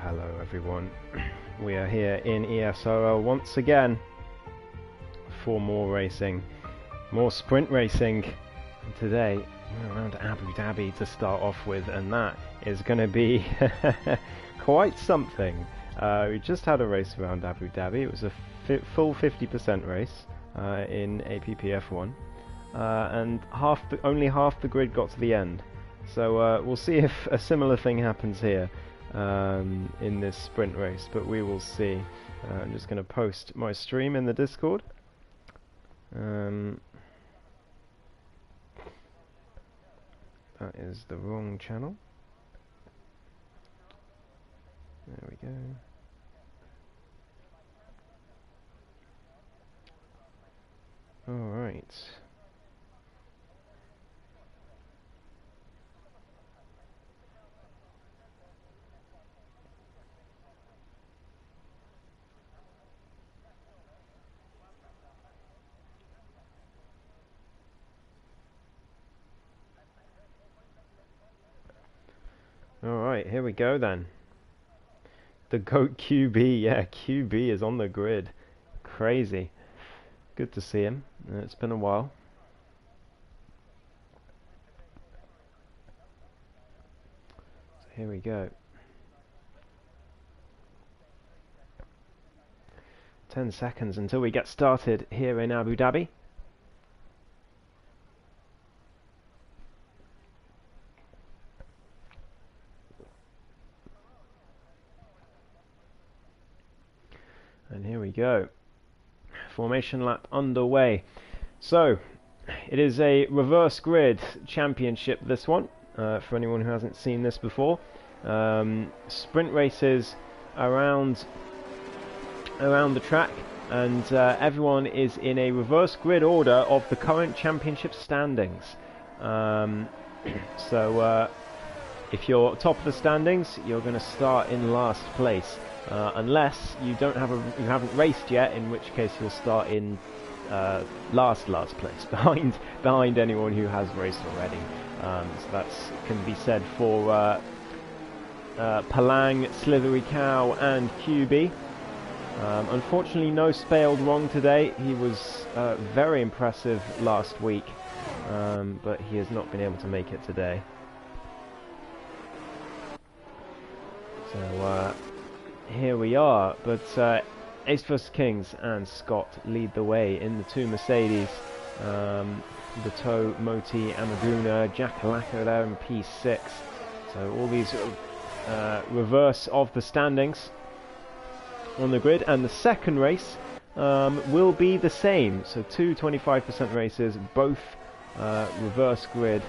Hello everyone, we are here in ESRL once again for more racing, more sprint racing. And today we're around Abu Dhabi to start off with, and that is going to be quite something. We just had a race around Abu Dhabi. It was a full 50% race in APPF1, and only half the grid got to the end. So we'll see if a similar thing happens here in this sprint race, but we will see. I'm just going to post my stream in the Discord. That is the wrong channel. There we go. Alright. Alright, here we go then. The GOAT QB, yeah, QB is on the grid. Crazy. Good to see him. It's been a while. So here we go. 10 seconds until we get started here in Abu Dhabi. And here we go. Formation lap underway. So, it is a reverse grid championship, this one, for anyone who hasn't seen this before. Sprint races around the track, and everyone is in a reverse grid order of the current championship standings. So, if you're top of the standings, you're going to start in last place. Unless you haven't raced yet, in which case you'll start in last place, behind anyone who has raced already. So that can be said for Palang, Slithery Cow, and QB. Unfortunately, no Spaled Wrong today. He was very impressive last week, but he has not been able to make it today. So. Here we are, but Ace vs Kings and Scott lead the way in the two Mercedes. The Toe, Moti, Amaguna, Jackalaka there in P6. So all these reverse of the standings on the grid, and the second race will be the same. So two 25% races, both reverse grid.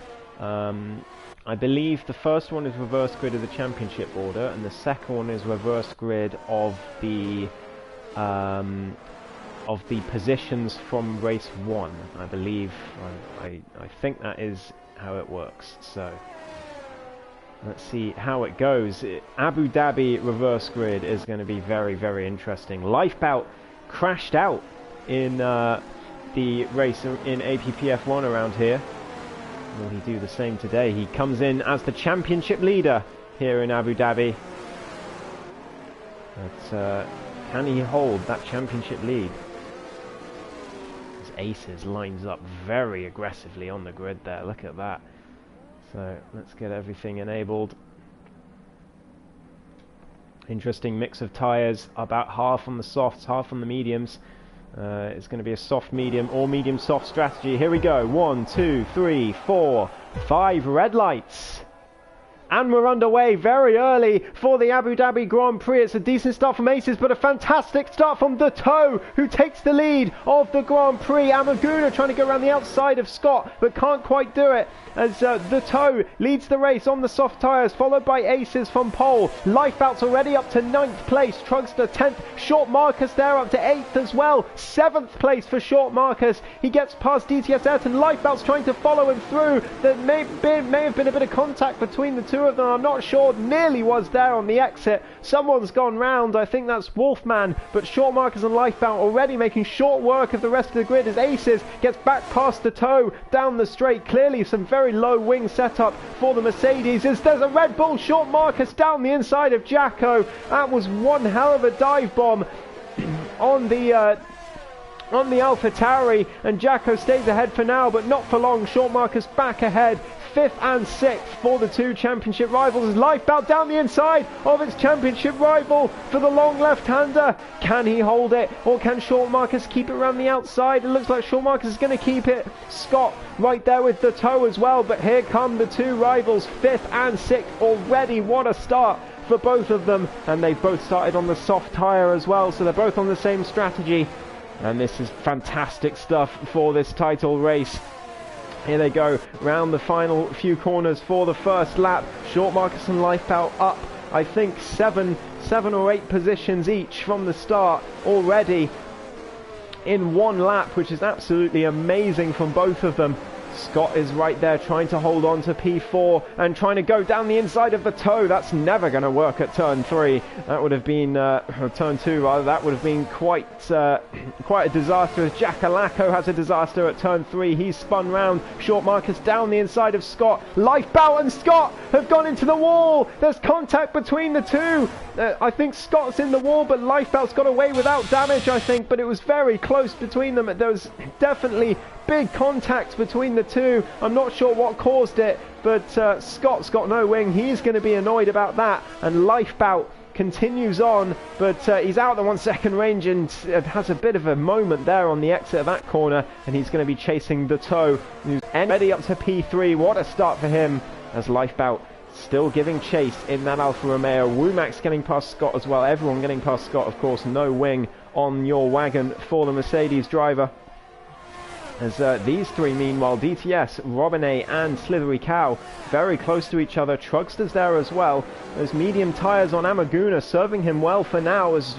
I believe the first one is reverse grid of the championship order, and the second one is reverse grid of the positions from race 1. I believe, I think that is how it works. So let's see how it goes. Abu Dhabi reverse grid is going to be very, very interesting. Lifebout crashed out in the race in APPF1 around here. Will he do the same today? He comes in as the championship leader here in Abu Dhabi. But can he hold that championship lead? His Aces lines up very aggressively on the grid there. Look at that. So let's get everything enabled. Interesting mix of tyres. About half on the softs, half on the mediums. It's going to be a soft medium or medium soft strategy. Here we go. 1, 2, 3, 4, 5 red lights. And we're underway very early for the Abu Dhabi Grand Prix. It's a decent start from Aces, but a fantastic start from the Toe, who takes the lead of the Grand Prix. Amaguna trying to go around the outside of Scott, but can't quite do it, as the Toe leads the race on the soft tyres, followed by Aces from pole. Lifebout's already up to 9th place, Trugster 10th, Short Marcus there up to 8th as well, 7th place for Short Marcus. He gets past DTS Ayrton. Lifebout's trying to follow him through. There may have been a bit of contact between the two two of them. I'm not sure. Nearly was there on the exit. Someone's gone round. I think that's Wolfman. But Short Markers and Lifebound already making short work of the rest of the grid as Aces gets back past the toe down the straight. Clearly some very low wing setup for the Mercedes. As there's a Red Bull Short Markers down the inside of Jacko. That was one hell of a dive bomb on the AlphaTauri, and Jacko stays ahead for now, but not for long. Short Markers back ahead, 5th and 6th for the two championship rivals. Lifebound down the inside of its championship rival for the long left-hander. Can he hold it, or can Short Markers keep it around the outside? It looks like Short Markers is going to keep it. Scott right there with the toe as well, but here come the two rivals, 5th and 6th already. What a start for both of them, and they've both started on the soft tyre as well, so they're both on the same strategy. And this is fantastic stuff for this title race. Here they go, round the final few corners for the first lap. Short Markers and Lifebound up, I think, seven or 8 positions each from the start already in one lap, which is absolutely amazing from both of them. Scott is right there trying to hold on to P4 and trying to go down the inside of the toe. That's never going to work at turn 3. That would have been, turn 2 rather, that would have been quite a disaster, as Jackalacco has a disaster at turn 3. He's spun round. Short Markers down the inside of Scott. Lifebound and Scott have gone into the wall. There's contact between the two. I think Scott's in the wall, but Lifebound's got away without damage, I think, but it was very close between them. There was definitely big contact between the two. I'm not sure what caused it, but Scott's got no wing. He's going to be annoyed about that, and Lifebound continues on, but he's out the 1 second range and has a bit of a moment there on the exit of that corner, and he's going to be chasing the toe. He's ready up to P3. What a start for him, as Lifebound still giving chase in that Alfa Romeo. Womack's getting past Scott as well. Everyone getting past Scott, of course. No wing on your wagon for the Mercedes driver. As these three, meanwhile, DTS, Robinette and Slithery Cow, very close to each other. Trugster's there as well. Those medium tyres on Amaguna serving him well for now, as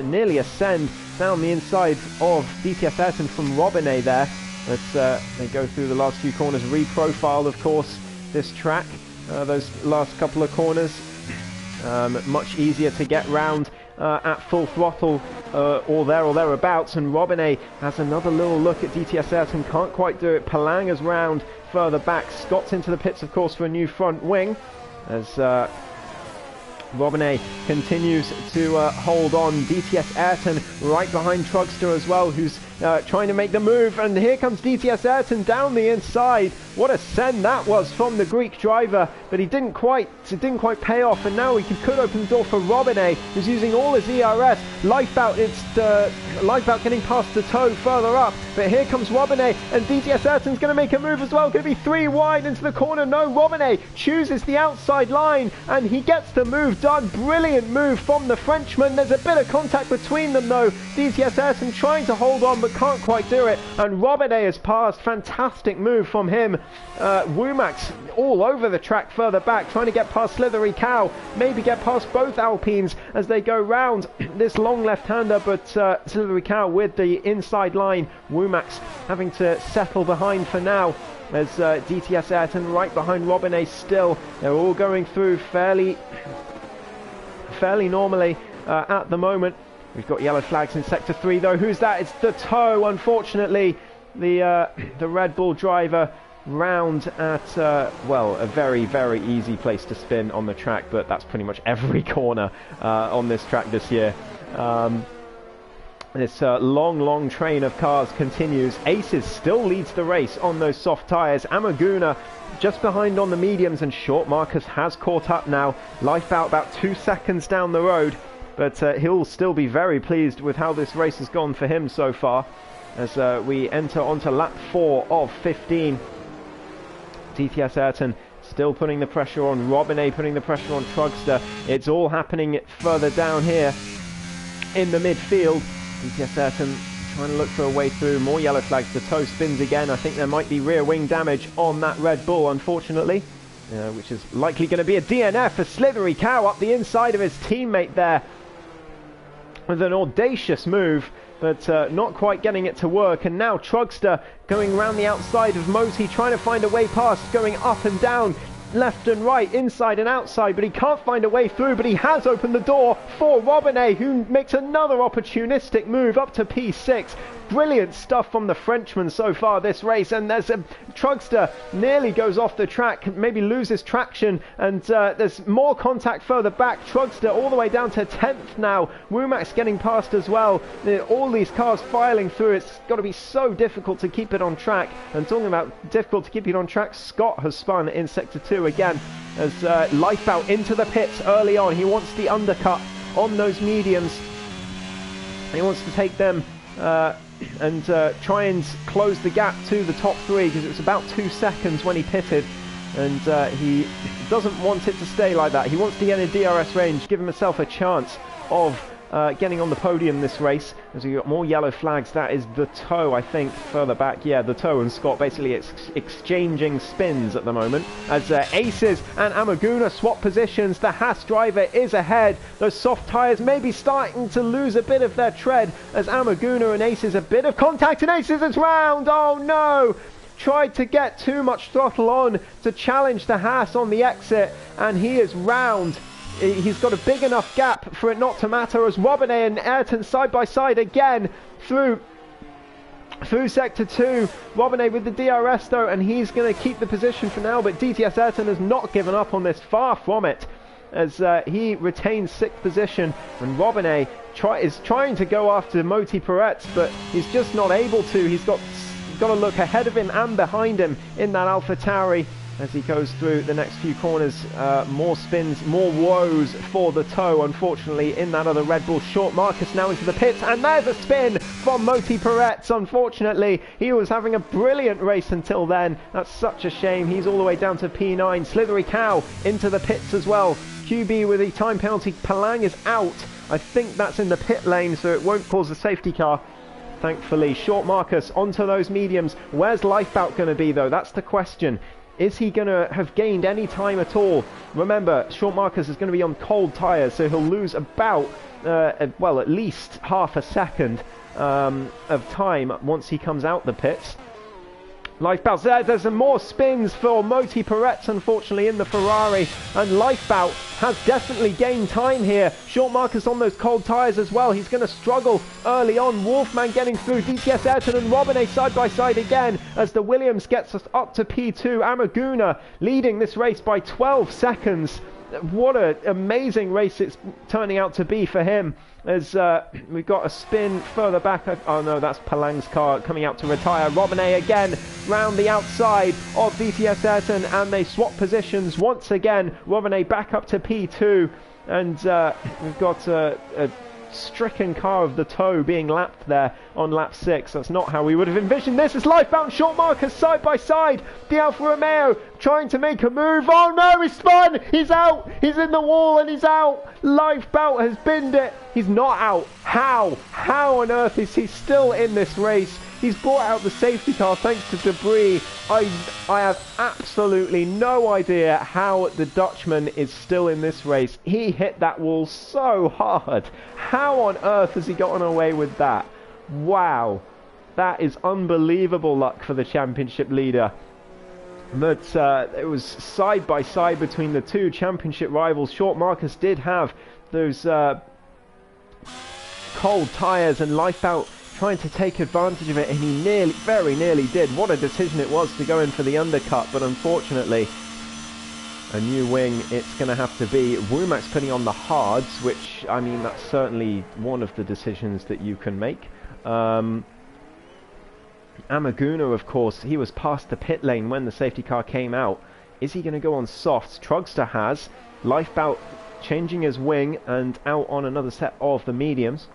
nearly ascend down the inside of DTS Ayrton from Robinette there. But they go through the last few corners, reprofiled, of course, this track. Those last couple of corners, much easier to get round at full throttle or thereabouts, and Robinette has another little look at DTS Ayrton, can't quite do it. Palanga's round further back. Scott's into the pits, of course, for a new front wing, as Robinette continues to hold on. DTS Ayrton right behind Trugster as well, who's trying to make the move, and here comes DTS Ayrton down the inside. What a send that was from the Greek driver, but it didn't quite pay off, and now he could open the door for Robinette, who's using all his ERS. Lifebound, it's Lifebound getting past the toe further up, but here comes Robinette, and DTS Ayrton's going to make a move as well. Going to be 3 wide into the corner. No, Robinette chooses the outside line, and he gets the move done. Brilliant move from the Frenchman. There's a bit of contact between them though. DTS Ayrton trying to hold on, but can't quite do it, and Robinette has passed. Fantastic move from him. Womack's all over the track further back, trying to get past Slithery Cow, maybe get past both Alpines as they go round this long left-hander, but Slithery Cow with the inside line. Womack's having to settle behind for now, as DTS Ayrton right behind Robinette still. They're all going through fairly normally at the moment. We've got yellow flags in Sector 3 though. Who's that? It's the toe, unfortunately. The Red Bull driver round at, well, a very, very easy place to spin on the track, but that's pretty much every corner on this track this year. This long train of cars continues. Aces still leads the race on those soft tyres. Amaguna just behind on the mediums, and Short Markers has caught up now. Lifebound about 2 seconds down the road, but he'll still be very pleased with how this race has gone for him so far, as we enter onto lap 4 of 15. DTS Ayrton still putting the pressure on Robinette, putting the pressure on Trugster. It's all happening further down here in the midfield. DTS Ayrton trying to look for a way through. More yellow flags. The toe spins again. I think there might be rear wing damage on that Red Bull, unfortunately, which is likely going to be a DNF for Slithery Cow up the inside of his teammate there with an audacious move, but not quite getting it to work. And now Trugster going around the outside of Moti, trying to find a way past, going up and down. left and right, inside and outside, but he can't find a way through. But he has opened the door for Robinette, who makes another opportunistic move up to P6. Brilliant stuff from the Frenchman so far this race, and there's a Trugster nearly goes off the track, maybe loses traction, and there's more contact further back. Trugster all the way down to 10th now. Womack's getting past as well. All these cars filing through. It's got to be so difficult to keep it on track. And talking about difficult to keep it on track, Scott has spun in sector 2 again as Lifebout into the pits early on. He wants the undercut on those mediums. He wants to take them and try and close the gap to the top 3, because it was about 2 seconds when he pitted, and he doesn't want it to stay like that. He wants to get in DRS range, give himself a chance of getting on the podium this race. As we've got more yellow flags, that is the Toe, I think, further back. Yeah, the Toe and Scott basically exchanging spins at the moment. As Aces and Amaguna swap positions, the Haas driver is ahead. Those soft tyres may be starting to lose a bit of their tread as Amaguna and Aces, a bit of contact, and Aces is round. Oh no! Tried to get too much throttle on to challenge the Haas on the exit, and he is round. He's got a big enough gap for it not to matter, as Robinette and Ayrton side by side again through sector 2. Robinette with the DRS though, and he's going to keep the position for now, but DTS Ayrton has not given up on this, far from it, as he retains 6th position, and Robinette is trying to go after Moti Peretz, but he's just not able to. He's got to look ahead of him and behind him in that AlphaTauri. As he goes through the next few corners, more spins, more woes for the Toe, unfortunately, in that other Red Bull. Short Marcus now into the pits, and there's a spin from Moti Peretz, unfortunately. He was having a brilliant race until then. That's such a shame. He's all the way down to P9. Slithery Cow into the pits as well. QB with a time penalty. Palang is out. I think that's in the pit lane, so it won't cause a safety car, thankfully. Short Marcus onto those mediums. Where's Lifebout going to be, though? That's the question. Is he going to have gained any time at all? Remember, Short Marcus is going to be on cold tyres, so he'll lose about, well, at least half a second of time once he comes out the pits. Lifebout, there's some more spins for Moti Peretz, unfortunately, in the Ferrari, and Lifebout has definitely gained time here. Short Marcus on those cold tyres as well. He's going to struggle early on. Wolfman getting through. DTS Ayrton and Robinette side by side again as the Williams gets us up to P2. Amaguna leading this race by 12 seconds. What an amazing race it's turning out to be for him, as we've got a spin further back. Oh no, that's Palang's car coming out to retire. Robinette again round the outside of DTS Ayrton, and they swap positions once again. Robinette back up to P2, and we've got a stricken car of the Toe being lapped there on lap 6. That's not how we would have envisioned this. It's Lifebout and Short Marcus side by side. The Alfa Romeo trying to make a move. Oh no, he's spun! He's out! He's in the wall and he's out! Lifebout has binned it. He's not out. How? How on earth is he still in this race? He's brought out the safety car thanks to debris. I have absolutely no idea how the Dutchman is still in this race. He hit that wall so hard. How on earth has he gotten away with that? Wow. That is unbelievable luck for the championship leader. But it was side by side between the two championship rivals. Short Marcus did have those cold tyres, and Lifebout trying to take advantage of it, and he very nearly did. What a decision it was to go in for the undercut, but unfortunately, a new wing it's going to have to be. Womack's putting on the hards, which, I mean, that's certainly one of the decisions that you can make. Amaguna, of course, he was past the pit lane when the safety car came out. Is he going to go on softs? Trugster has. Lifebout changing his wing and out on another set of the mediums.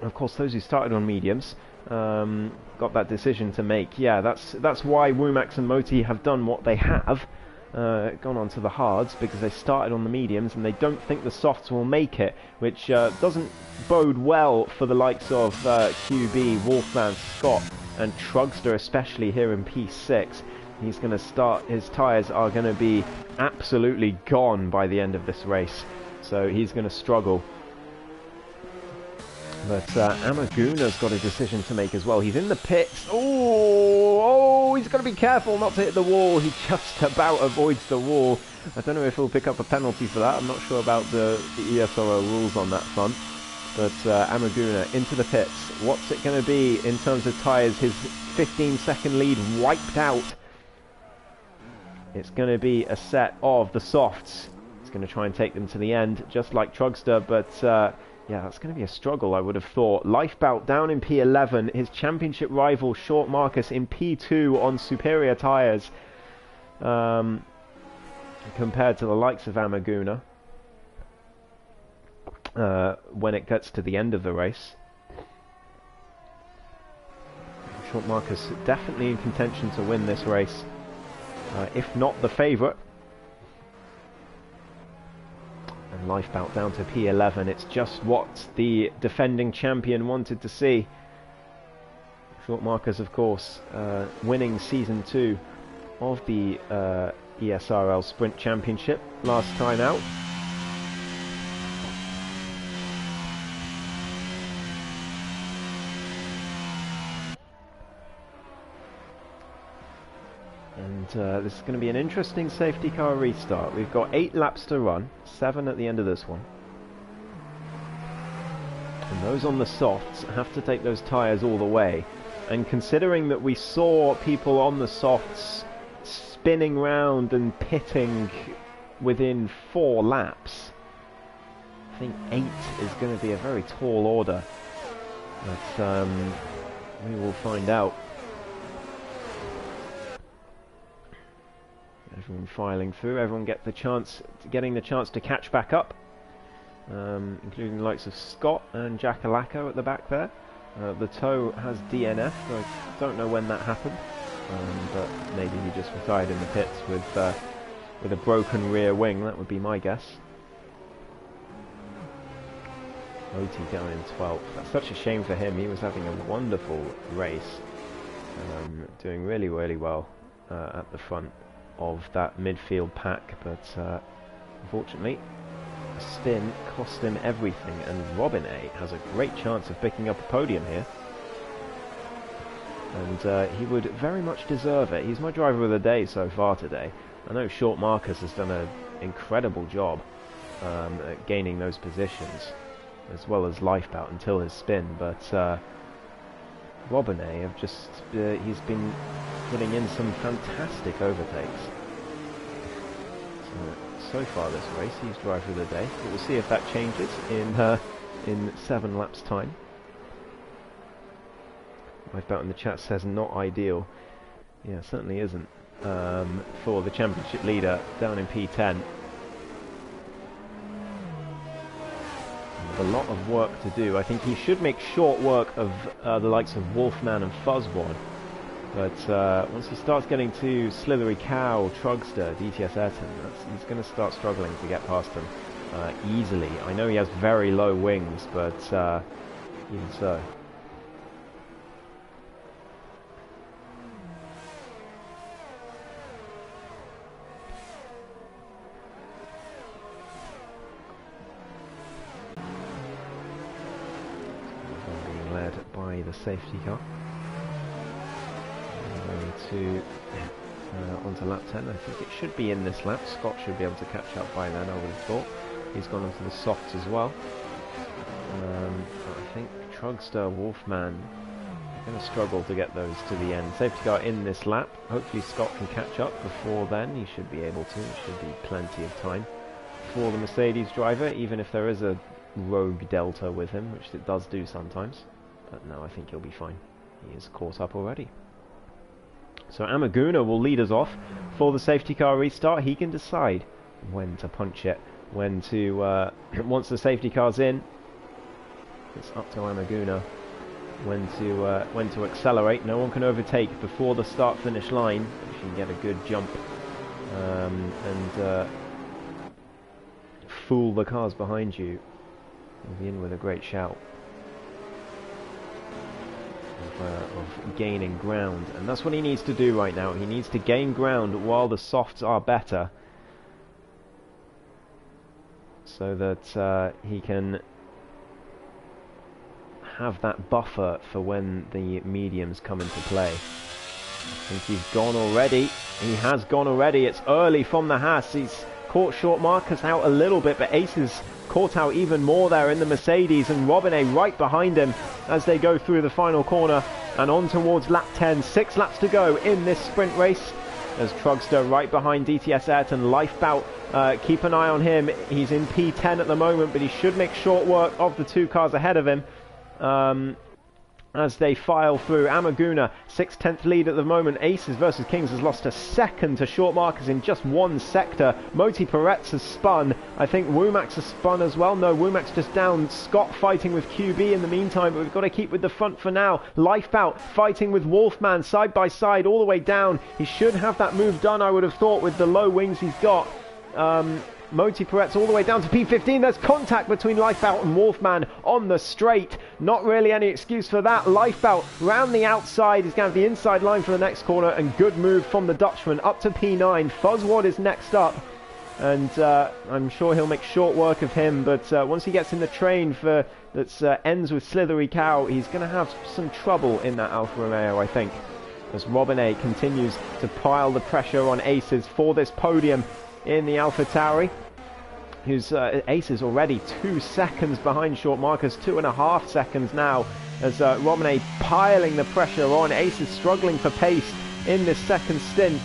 Of course, those who started on mediums got that decision to make. Yeah, that's why Womack and Moti have done what they have, gone on to the hards, because they started on the mediums and they don't think the softs will make it, which doesn't bode well for the likes of QB, Wolfman, Scott, and Trugster, especially here in P6. He's going to start, his tyres are going to be absolutely gone by the end of this race, so he's going to struggle. But Amaguna's got a decision to make as well. He's in the pits. Oh, Oh, he's got to be careful not to hit the wall. He just about avoids the wall. I don't know if he'll pick up a penalty for that. I'm not sure about the ESRL rules on that front. But Amaguna into the pits. What's it going to be in terms of tyres? His 15-second lead wiped out. It's going to be a set of the softs. He's going to try and take them to the end, just like Trugster, but yeah, that's going to be a struggle, I would have thought. Lifebout down in P11, his championship rival Short Marcus in P2 on superior tyres compared to the likes of Amaguna when it gets to the end of the race. Short Marcus definitely in contention to win this race. If not the favourite. And Lifebout down to P11. It's just what the defending champion wanted to see. Short Marcus, of course, winning Season 2 of the ESRL Sprint Championship last time out. And this is going to be an interesting safety car restart. We've got 8 laps to run, 7 at the end of this one. And those on the softs have to take those tyres all the way. And considering that we saw people on the softs spinning round and pitting within 4 laps, I think 8 is going to be a very tall order. But we will find out. Everyone filing through, everyone getting the chance to catch back up, including the likes of Scott and Jackalacco at the back there. The tow has DNF, so I don't know when that happened, but maybe he just retired in the pits with a broken rear wing. That would be my guess. Oti going in 12th. That's such a shame for him. He was having a wonderful race, doing really, really well at the front of that midfield pack, but unfortunately a spin cost him everything, and Robin A has a great chance of picking up a podium here, and he would very much deserve it. He's my driver of the day so far today. I know Short Marcus has done an incredible job at gaining those positions, as well as Lifebout until his spin, but Robin A have just he's been putting in some fantastic overtakes. So far this race, he's driver of the day. We'll see if that changes in 7 laps time. Lifebout in the chat says not ideal. Yeah, certainly isn't for the championship leader down in P10. A lot of work to do. I think he should make short work of the likes of Wolfman and Fuzzwad, but once he starts getting to Slithery Cow, Trugster, DTS Ayrton, he's going to start struggling to get past them easily. I know he has very low wings, but even so. By the safety car onto lap 10. I think it should be in this lap. Scott should be able to catch up by then, I would have thought. He's gone onto the softs as well. I think Trugster, Wolfman are going to struggle to get those to the end. Safety car in this lap. Hopefully Scott can catch up before then. He should be able to. There should be plenty of time for the Mercedes driver, even if there is a rogue Delta with him, which it does do sometimes. But no, I think he'll be fine. He is caught up already. So Amaguna will lead us off for the safety car restart. He can decide when to punch it, when to, once the safety car's in, it's up to Amaguna when to accelerate. No one can overtake before the start-finish line. If you can get a good jump and fool the cars behind you, you'll be in with a great shout of gaining ground, and that's what he needs to do right now. He needs to gain ground while the softs are better, so that he can have that buffer for when the mediums come into play. I think he's gone already. He has gone already. It's early from the Haas. He's caught short Marcus out a little bit, but Ace has caught out even more there in the Mercedes, and Robin right behind him as they go through the final corner and on towards lap 10. 6 laps to go in this sprint race. There's Trugster right behind DTS Ayrton. Lifebout, keep an eye on him. He's in P10 at the moment, but he should make short work of the 2 cars ahead of him. As they file through. Amaguna, 6/10 lead at the moment. Aces versus Kings has lost a second to short Marcus in just one sector. Moti Peretz has spun. I think Womax has spun as well. No, Womax just down. Scott fighting with QB in the meantime, but we've got to keep with the front for now. Lifebout fighting with Wolfman side by side all the way down. He should have that move done, I would have thought, with the low wings he's got. Moti Peretz all the way down to P15. There's contact between Lifebout and Wolfman on the straight. Not really any excuse for that. Lifebout round the outside. He's going to have the inside line for the next corner, and good move from the Dutchman up to P9. Fuzzwad is next up, and I'm sure he'll make short work of him, but once he gets in the train that ends with Slithery Cow, he's going to have some trouble in that Alfa Romeo, I think, as Robinet continues to pile the pressure on Aces for this podium in the AlphaTauri, whose Ace is already 2 seconds behind short Marcus, 2.5 seconds now, as Robinet piling the pressure on. Ace is struggling for pace in this second stint,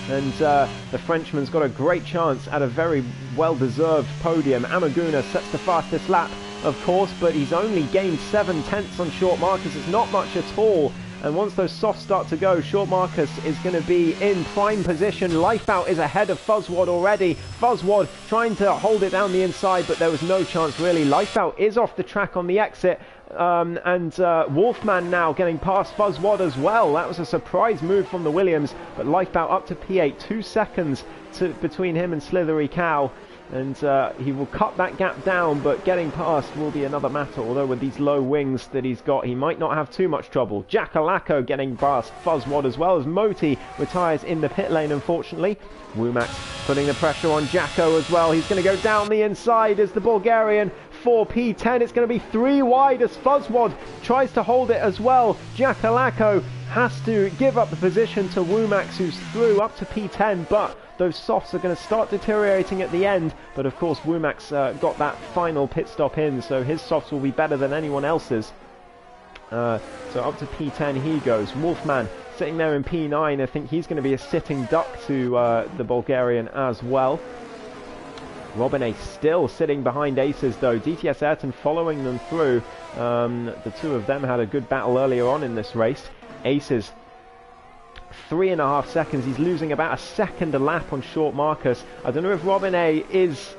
and the Frenchman's got a great chance at a very well-deserved podium. Amaguna sets the fastest lap, of course, but he's only gained 7/10 on short Marcus. It's not much at all. And once those softs start to go, short Marcus is going to be in prime position. Lifebout is ahead of Fuzzwad already. Fuzzwad trying to hold it down the inside, but there was no chance really. Lifebout is off the track on the exit. And Wolfman now getting past Fuzzwad as well. That was a surprise move from the Williams, but Lifebout up to P8, 2 seconds between him and Slithery Cow. And he will cut that gap down, but getting past will be another matter. Although with these low wings that he's got, he might not have too much trouble. Jackalacco getting past Fuzzwad as well, as Moti retires in the pit lane, unfortunately. Womax putting the pressure on Jacko as well. He's going to go down the inside as the Bulgarian for P10. It's going to be 3 wide as Fuzzwad tries to hold it as well. Jackalacco has to give up the position to Womax, who's through up to P10, but those softs are going to start deteriorating at the end. But of course Womax got that final pit stop in, so his softs will be better than anyone else's. So up to P10 he goes. Wolfman sitting there in P9. I think he's going to be a sitting duck to the Bulgarian as well. Robinet still sitting behind Aces though. DTS Ayrton following them through. The two of them had a good battle earlier on in this race. Aces 3.5 seconds. He's losing about a second a lap on short Marcus. I don't know if Robinet is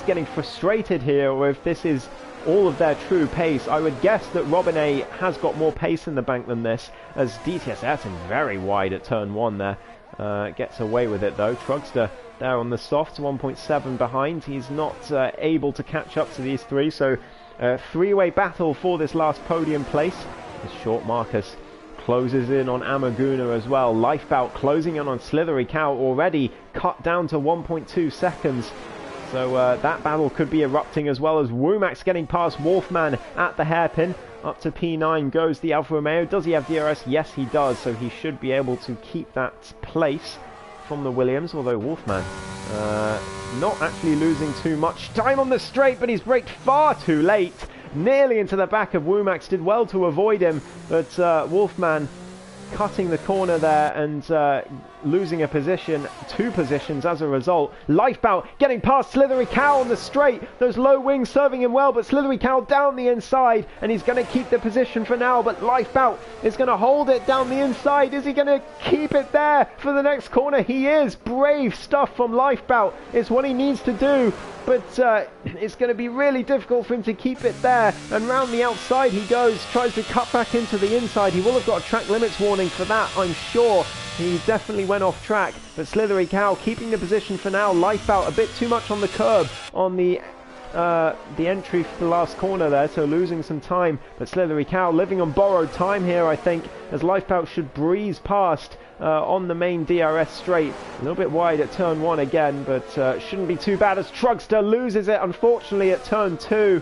getting frustrated here, or if this is all of their true pace. I would guess that Robinet has got more pace in the bank than this, as DTS Ayrton very wide at turn 1 there. Gets away with it though. Trugster there on the softs, 1.7 behind. He's not able to catch up to these three, so three-way battle for this last podium place. As short Marcus closes in on Amaguna as well. Lifebout closing in on Slithery Cow, already cut down to 1.2 seconds. So that battle could be erupting, as well as Womax getting past Wolfman at the hairpin. Up to P9 goes the Alfa Romeo. Does he have DRS? Yes, he does. So he should be able to keep that place from the Williams, although Wolfman not actually losing too much time on the straight, but he's braked far too late. Nearly into the back of Womax, did well to avoid him, but Wolfman cutting the corner there and losing a position, 2 positions as a result. Lifebout getting past Slithery Cow on the straight. Those low wings serving him well, but Slithery Cow down the inside, and he's going to keep the position for now, but Lifebout is going to hold it down the inside. Is he going to keep it there for the next corner? He is. Brave stuff from Lifebout. It's what he needs to do, but it's going to be really difficult for him to keep it there, and round the outside he goes, tries to cut back into the inside. He will have got a track limits warning for that, I'm sure. He definitely went off track, but Slithery Cow keeping the position for now. Lifebout a bit too much on the curb on the entry for the last corner there, so losing some time, but Slithery Cow living on borrowed time here, I think, as Lifebout should breeze past on the main DRS straight. A little bit wide at turn 1 again, but shouldn't be too bad as Trugster loses it unfortunately at turn 2.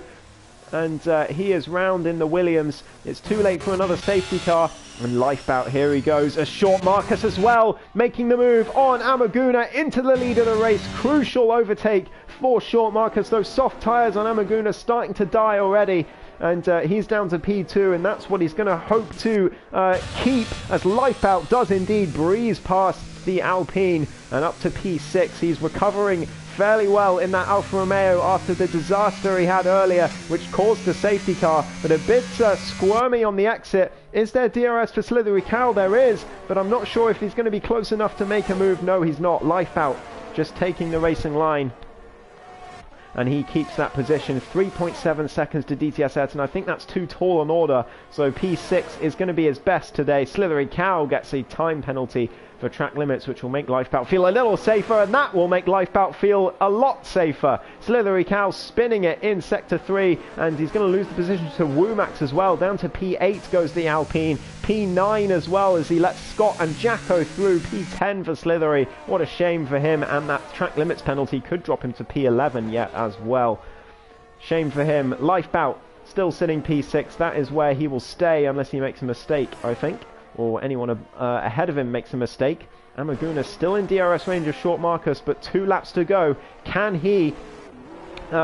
and he is round in the Williams. It's too late for another safety car, and Lifebout, here he goes. A short Marcus as well, making the move on Amaguna into the lead of the race. Crucial overtake for short Marcus. Those soft tyres on Amaguna starting to die already, and he's down to P2, and that's what he's going to hope to keep, as Lifebout does indeed breeze past the Alpine and up to P6. He's recovering fairly well in that Alfa Romeo after the disaster he had earlier, which caused the safety car, but a bit squirmy on the exit. Is there DRS for Slithery Cow? There is, but I'm not sure if he's going to be close enough to make a move. No, he's not. Lifebout just taking the racing line, and he keeps that position. 3.7 seconds to DTS Ayrton. I think that's too tall an order, so P6 is going to be his best today. Slithery Cow gets a time penalty for track limits, which will make Lifebout feel a little safer, and that will make Lifebout feel a lot safer. Slithery Cow spinning it in Sector 3, and he's going to lose the position to Womax as well. Down to P8 goes the Alpine. P9 as well, as he lets Scott and Jacko through. P10 for Slithery. What a shame for him, and that track limits penalty could drop him to P11 yet as well. Shame for him. Lifebout still sitting P6. That is where he will stay unless he makes a mistake, I think, or anyone ahead of him makes a mistake. Amaguna still in DRS range of short Marcus, but 2 laps to go. Can he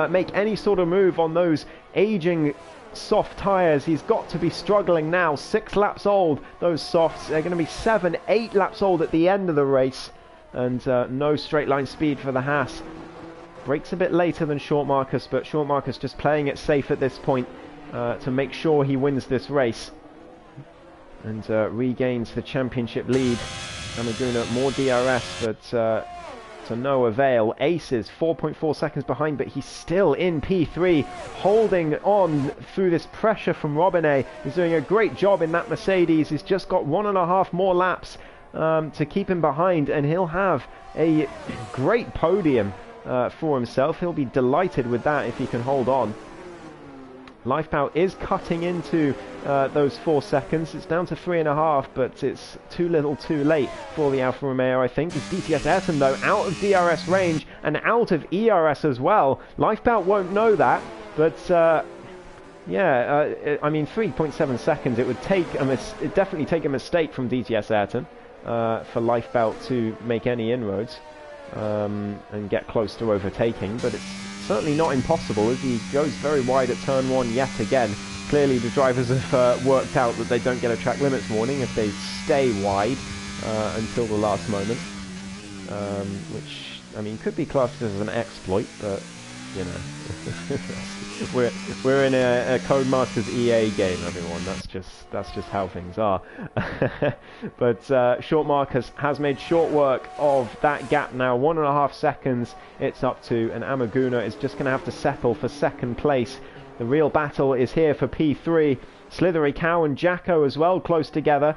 make any sort of move on those aging soft tyres? He's got to be struggling now. 6 laps old, those softs. They're going to be 7, 8 laps old at the end of the race, and no straight line speed for the Haas. Brakes a bit later than short Marcus, but short Marcus just playing it safe at this point to make sure he wins this race and regains the championship lead. Amaguna more DRS, but to no avail. Ace is 4.4 seconds behind, but he's still in P3, holding on through this pressure from Robinet. He's doing a great job in that Mercedes. He's just got 1.5 more laps to keep him behind, and he'll have a great podium for himself. He'll be delighted with that if he can hold on. Lifebout is cutting into those 4 seconds. It's down to 3.5, but it's too little too late for the Alfa Romeo, I think. It's DTS Ayrton, though, out of DRS range and out of ERS as well. Lifebout won't know that, but yeah, I mean, 3.7 seconds. It would take it'd definitely take a mistake from DTS Ayrton for Lifebout to make any inroads and get close to overtaking, but it's certainly not impossible, as he goes very wide at turn 1 yet again. Clearly the drivers have worked out that they don't get a track limits warning if they stay wide until the last moment, which, I mean, could be classed as an exploit, but you know, we're in a Codemasters EA game, everyone. That's just how things are. But short Marcus has made short work of that gap now. 1.5 seconds it's up to, and Amaguna is just going to have to settle for second place. The real battle is here for P3. Slithery Cow and Jacko as well close together,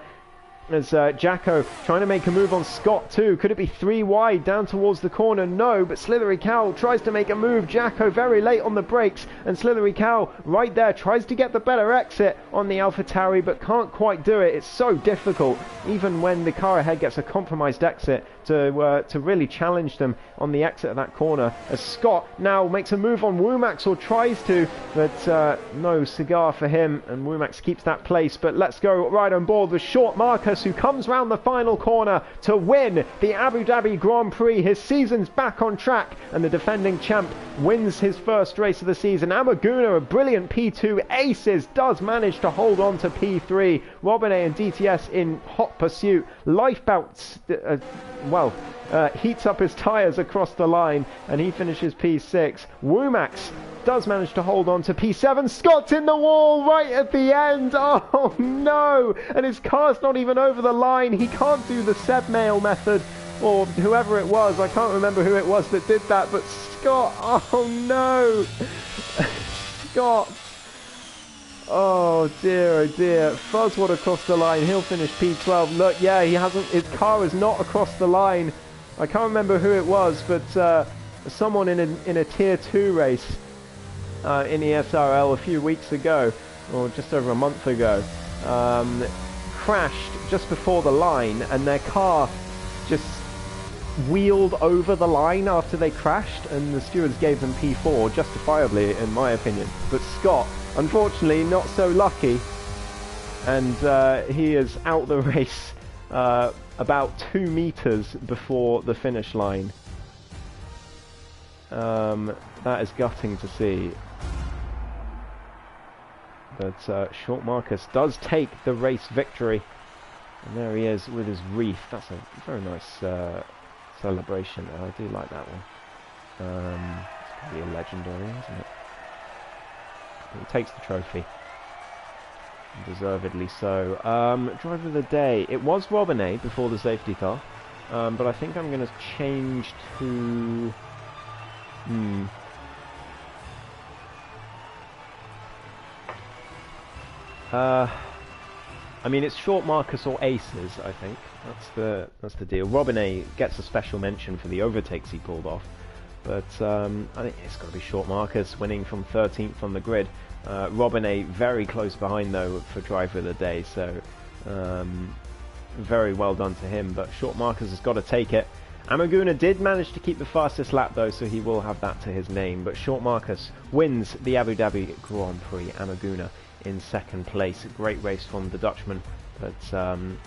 as Jacko trying to make a move on Scott too. Could it be 3 wide down towards the corner? No, but Slithery Cow tries to make a move. Jacko very late on the brakes, and Slithery Cow right there tries to get the better exit on the AlphaTauri, but can't quite do it. It's so difficult, even when the car ahead gets a compromised exit, to really challenge them on the exit of that corner, as Scott now makes a move on Womax, or tries to, but no cigar for him, and Womax keeps that place. But let's go right on board with short Marcus, who comes round the final corner to win the Abu Dhabi Grand Prix. His season's back on track, and the defending champ wins his first race of the season. Amaguna, a brilliant P2. Aces does manage to hold on to P3. Robinet and DTS in hot pursuit. Lifebout, heats up his tyres across the line, and he finishes P6. Womax does manage to hold on to P7. Scott's in the wall right at the end. Oh no! And his car's not even over the line. He can't do the Seb Mail method, or whoever it was. I can't remember who it was that did that, but Scott, oh no! Scott. Oh dear. Fuzzwood across the line. He'll finish P12. Look, yeah, he hasn't. His car is not across the line. I can't remember who it was, but someone in a tier 2 race in ESRL a few weeks ago, or just over a month ago, crashed just before the line, and their car just wheeled over the line after they crashed, and the stewards gave them P4, justifiably in my opinion. But Scott, unfortunately, not so lucky, and he is out the race about 2 meters before the finish line. That is gutting to see. But Short Marcus does take the race victory. And there he is with his wreath. That's a very nice celebration. I do like that one. It's going to be a legendary, isn't it? But he takes the trophy. Deservedly so. Driver of the day. It was Robinay before the safety car. But I think I'm going to change to... I mean, it's Short Marcus or Aces, I think. That's the deal. Robinay gets a special mention for the overtakes he pulled off. But I think it's got to be Short Marcus winning from 13th on the grid. Robinay very close behind, though, for driver of the day. So very well done to him. But Short Marcus has got to take it. Amaguna did manage to keep the fastest lap, though, so he will have that to his name. But Short Marcus wins the Abu Dhabi Grand Prix. Amaguna in second place. A great race from the Dutchman, but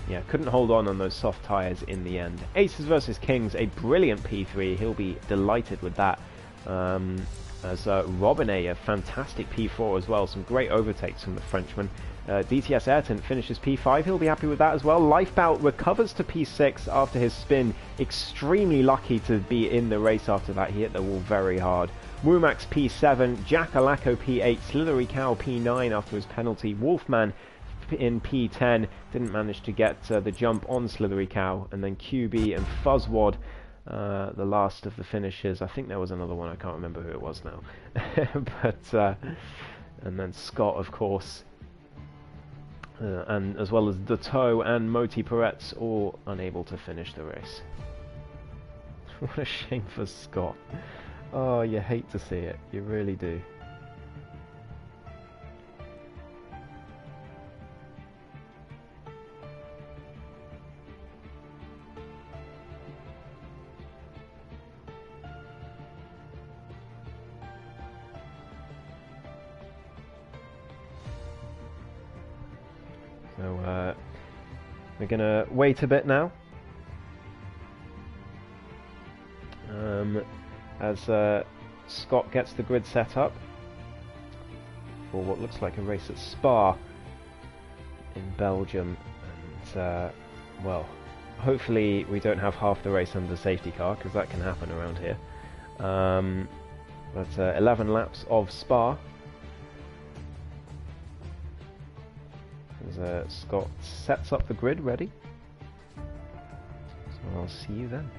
yeah, couldn't hold on those soft tyres in the end. Aces versus Kings, a brilliant P3. He'll be delighted with that. As Robinay, a fantastic P4 as well. Some great overtakes from the Frenchman. DTS Ayrton finishes P5. He'll be happy with that as well. Lifebout recovers to P6 after his spin. Extremely lucky to be in the race after that. He hit the wall very hard. Wumax P7, Jack Alaco P8, Slithery Cow P9 after his penalty. Wolfman in P10 didn't manage to get the jump on Slithery Cow, and then QB and Fuzzwad, the last of the finishes. I think there was another one, I can't remember who it was now. But and then Scott, of course, and as well as Dato and Moti Peretz, all unable to finish the race. What a shame for Scott. Oh, you hate to see it. You really do. So, we're going to wait a bit now. As Scott gets the grid set up for what looks like a race at Spa in Belgium, and well, hopefully we don't have half the race under the safety car, because that can happen around here. But 11 laps of Spa as Scott sets up the grid ready, so I'll see you then.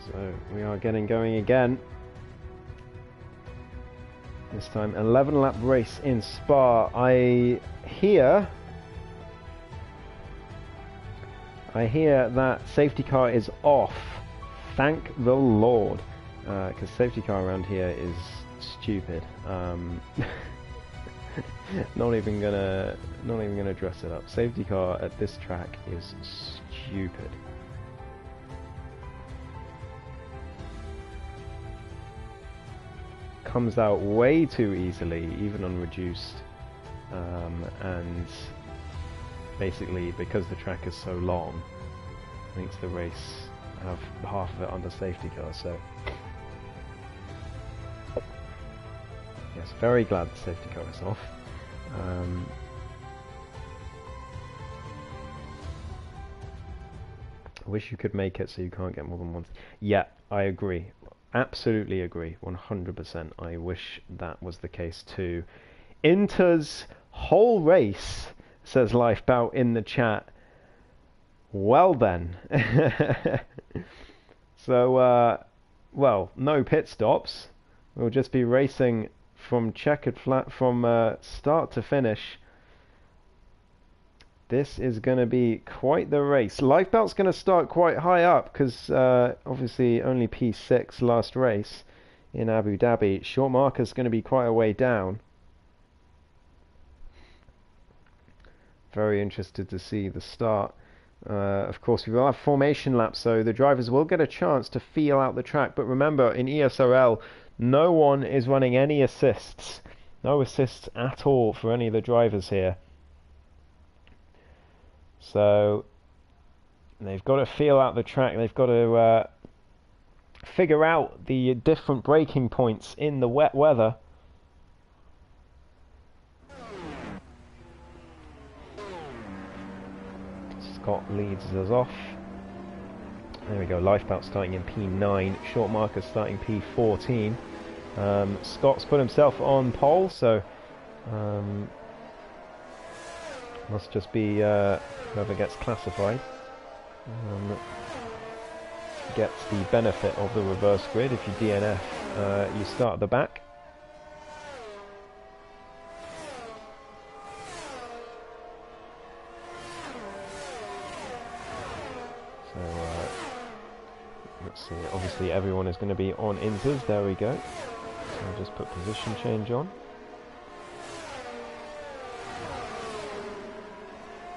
So we are getting going again. This time 11 lap race in Spa. I hear that safety car is off. Thank the Lord, because safety car around here is stupid. Not even gonna dress it up. Safety car at this track is stupid. Comes out way too easily, even on reduced, and basically because the track is so long, makes the race have half of it under safety car. So yes, very glad the safety car is off. I wish you could make it so you can't get more than one. Yeah, I agree. Absolutely agree. 100%. I wish that was the case too. Inter's whole race, says Lifebout in the chat. Well then. So, well, no pit stops. We'll just be racing from checkered flat from start to finish. This is going to be quite the race. Lifebout's going to start quite high up because obviously only P6 last race in Abu Dhabi. Short marker's going to be quite a way down. Very interested to see the start. Of course, we will have formation laps, so the drivers will get a chance to feel out the track. But remember, in ESRL, no one is running any assists. No assists at all for any of the drivers here. So they've got to feel out the track. They've got to figure out the different braking points in the wet weather. Scott leads us off. There we go. Lifebout starting in P9. Short marker starting P14. Scott's put himself on pole, so must just be whoever gets classified gets the benefit of the reverse grid. If you DNF, you start at the back. So let's see. Obviously, everyone is going to be on inters. There we go. So I'll just put position change on.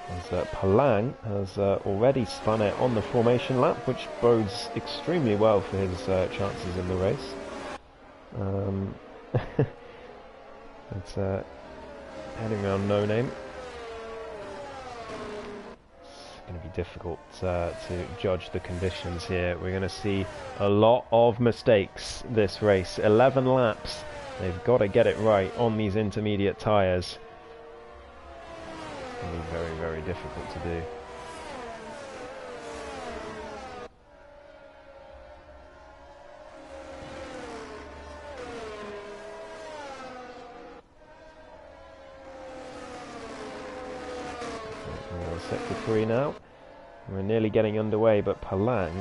As Palang has already spun it on the formation lap, which bodes extremely well for his chances in the race. It's heading around No Name. It's going to be difficult to judge the conditions here. We're going to see a lot of mistakes this race. 11 laps. They've got to get it right on these intermediate tyres. It's going to be very, very difficult to do. Sector 3 now. We're nearly getting underway, but Palang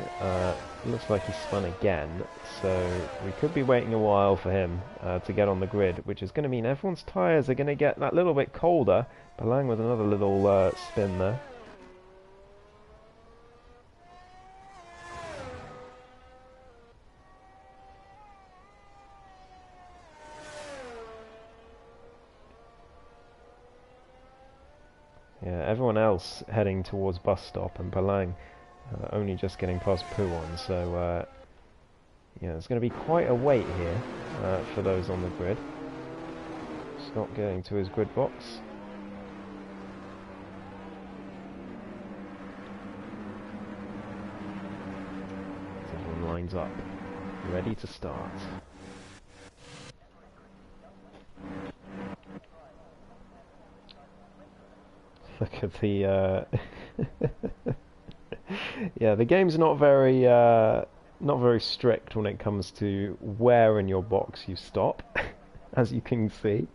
looks like he's spun again, so we could be waiting a while for him to get on the grid, which is going to mean everyone's tyres are going to get that little bit colder. Palang with another little spin there. Yeah, everyone else heading towards bus stop, and Palang only just getting past Puon, so yeah, there's going to be quite a wait here for those on the grid. Scott getting to his grid box. Everyone lines up, ready to start. Look at the yeah, the game's not very strict when it comes to where in your box you stop, as you can see,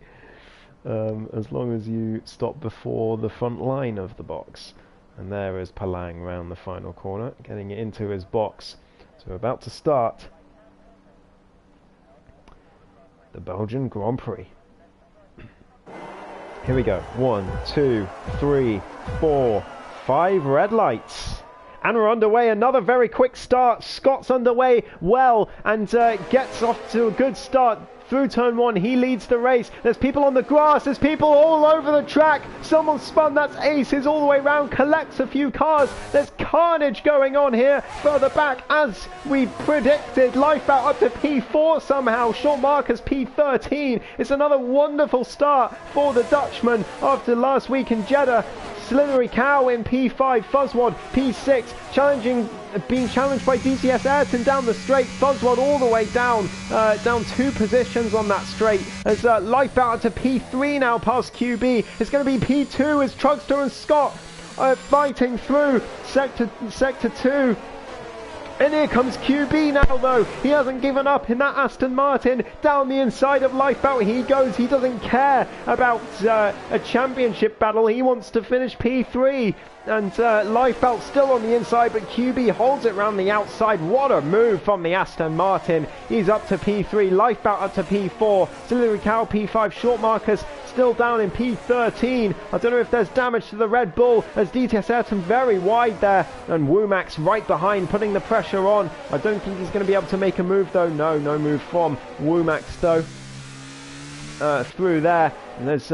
as long as you stop before the front line of the box. And there is Palang round the final corner, getting into his box. So we're about to start the Belgian Grand Prix. Here we go. 1, 2, 3, 4, 5 red lights. And we're underway. Another very quick start. Scott's underway well and gets off to a good start. Through turn 1, he leads the race. There's people on the grass. There's people all over the track. Someone spun. That's Ace. Is all the way around. Collects a few cars. There's carnage going on here. Further back, as we predicted. Lifeboat up to P4 somehow. Short markers P13. It's another wonderful start for the Dutchman after last week in Jeddah. Slithery Cow in P5, Fuzzwad P6, being challenged by DTS Ayrton down the straight. Fuzzwad all the way down 2 positions on that straight. As Lifebout to P3 now past QB. It's going to be P2 as Trugster and Scott fighting through sector 2. And here comes QB now though. He hasn't given up in that Aston Martin. Down the inside of Lifeboat he goes. He doesn't care about a championship battle. He wants to finish P3. And Lifeboat still on the inside, but QB holds it round the outside. What a move from the Aston Martin. He's up to P3. Lifeboat up to P4. Slithery Cow P5. Short markers still down in P13. I don't know if there's damage to the Red Bull as DTS Ayrton very wide there. And Womack's right behind, putting the pressure on. I don't think he's going to be able to make a move though. No move from Womack's though. Through there. And there's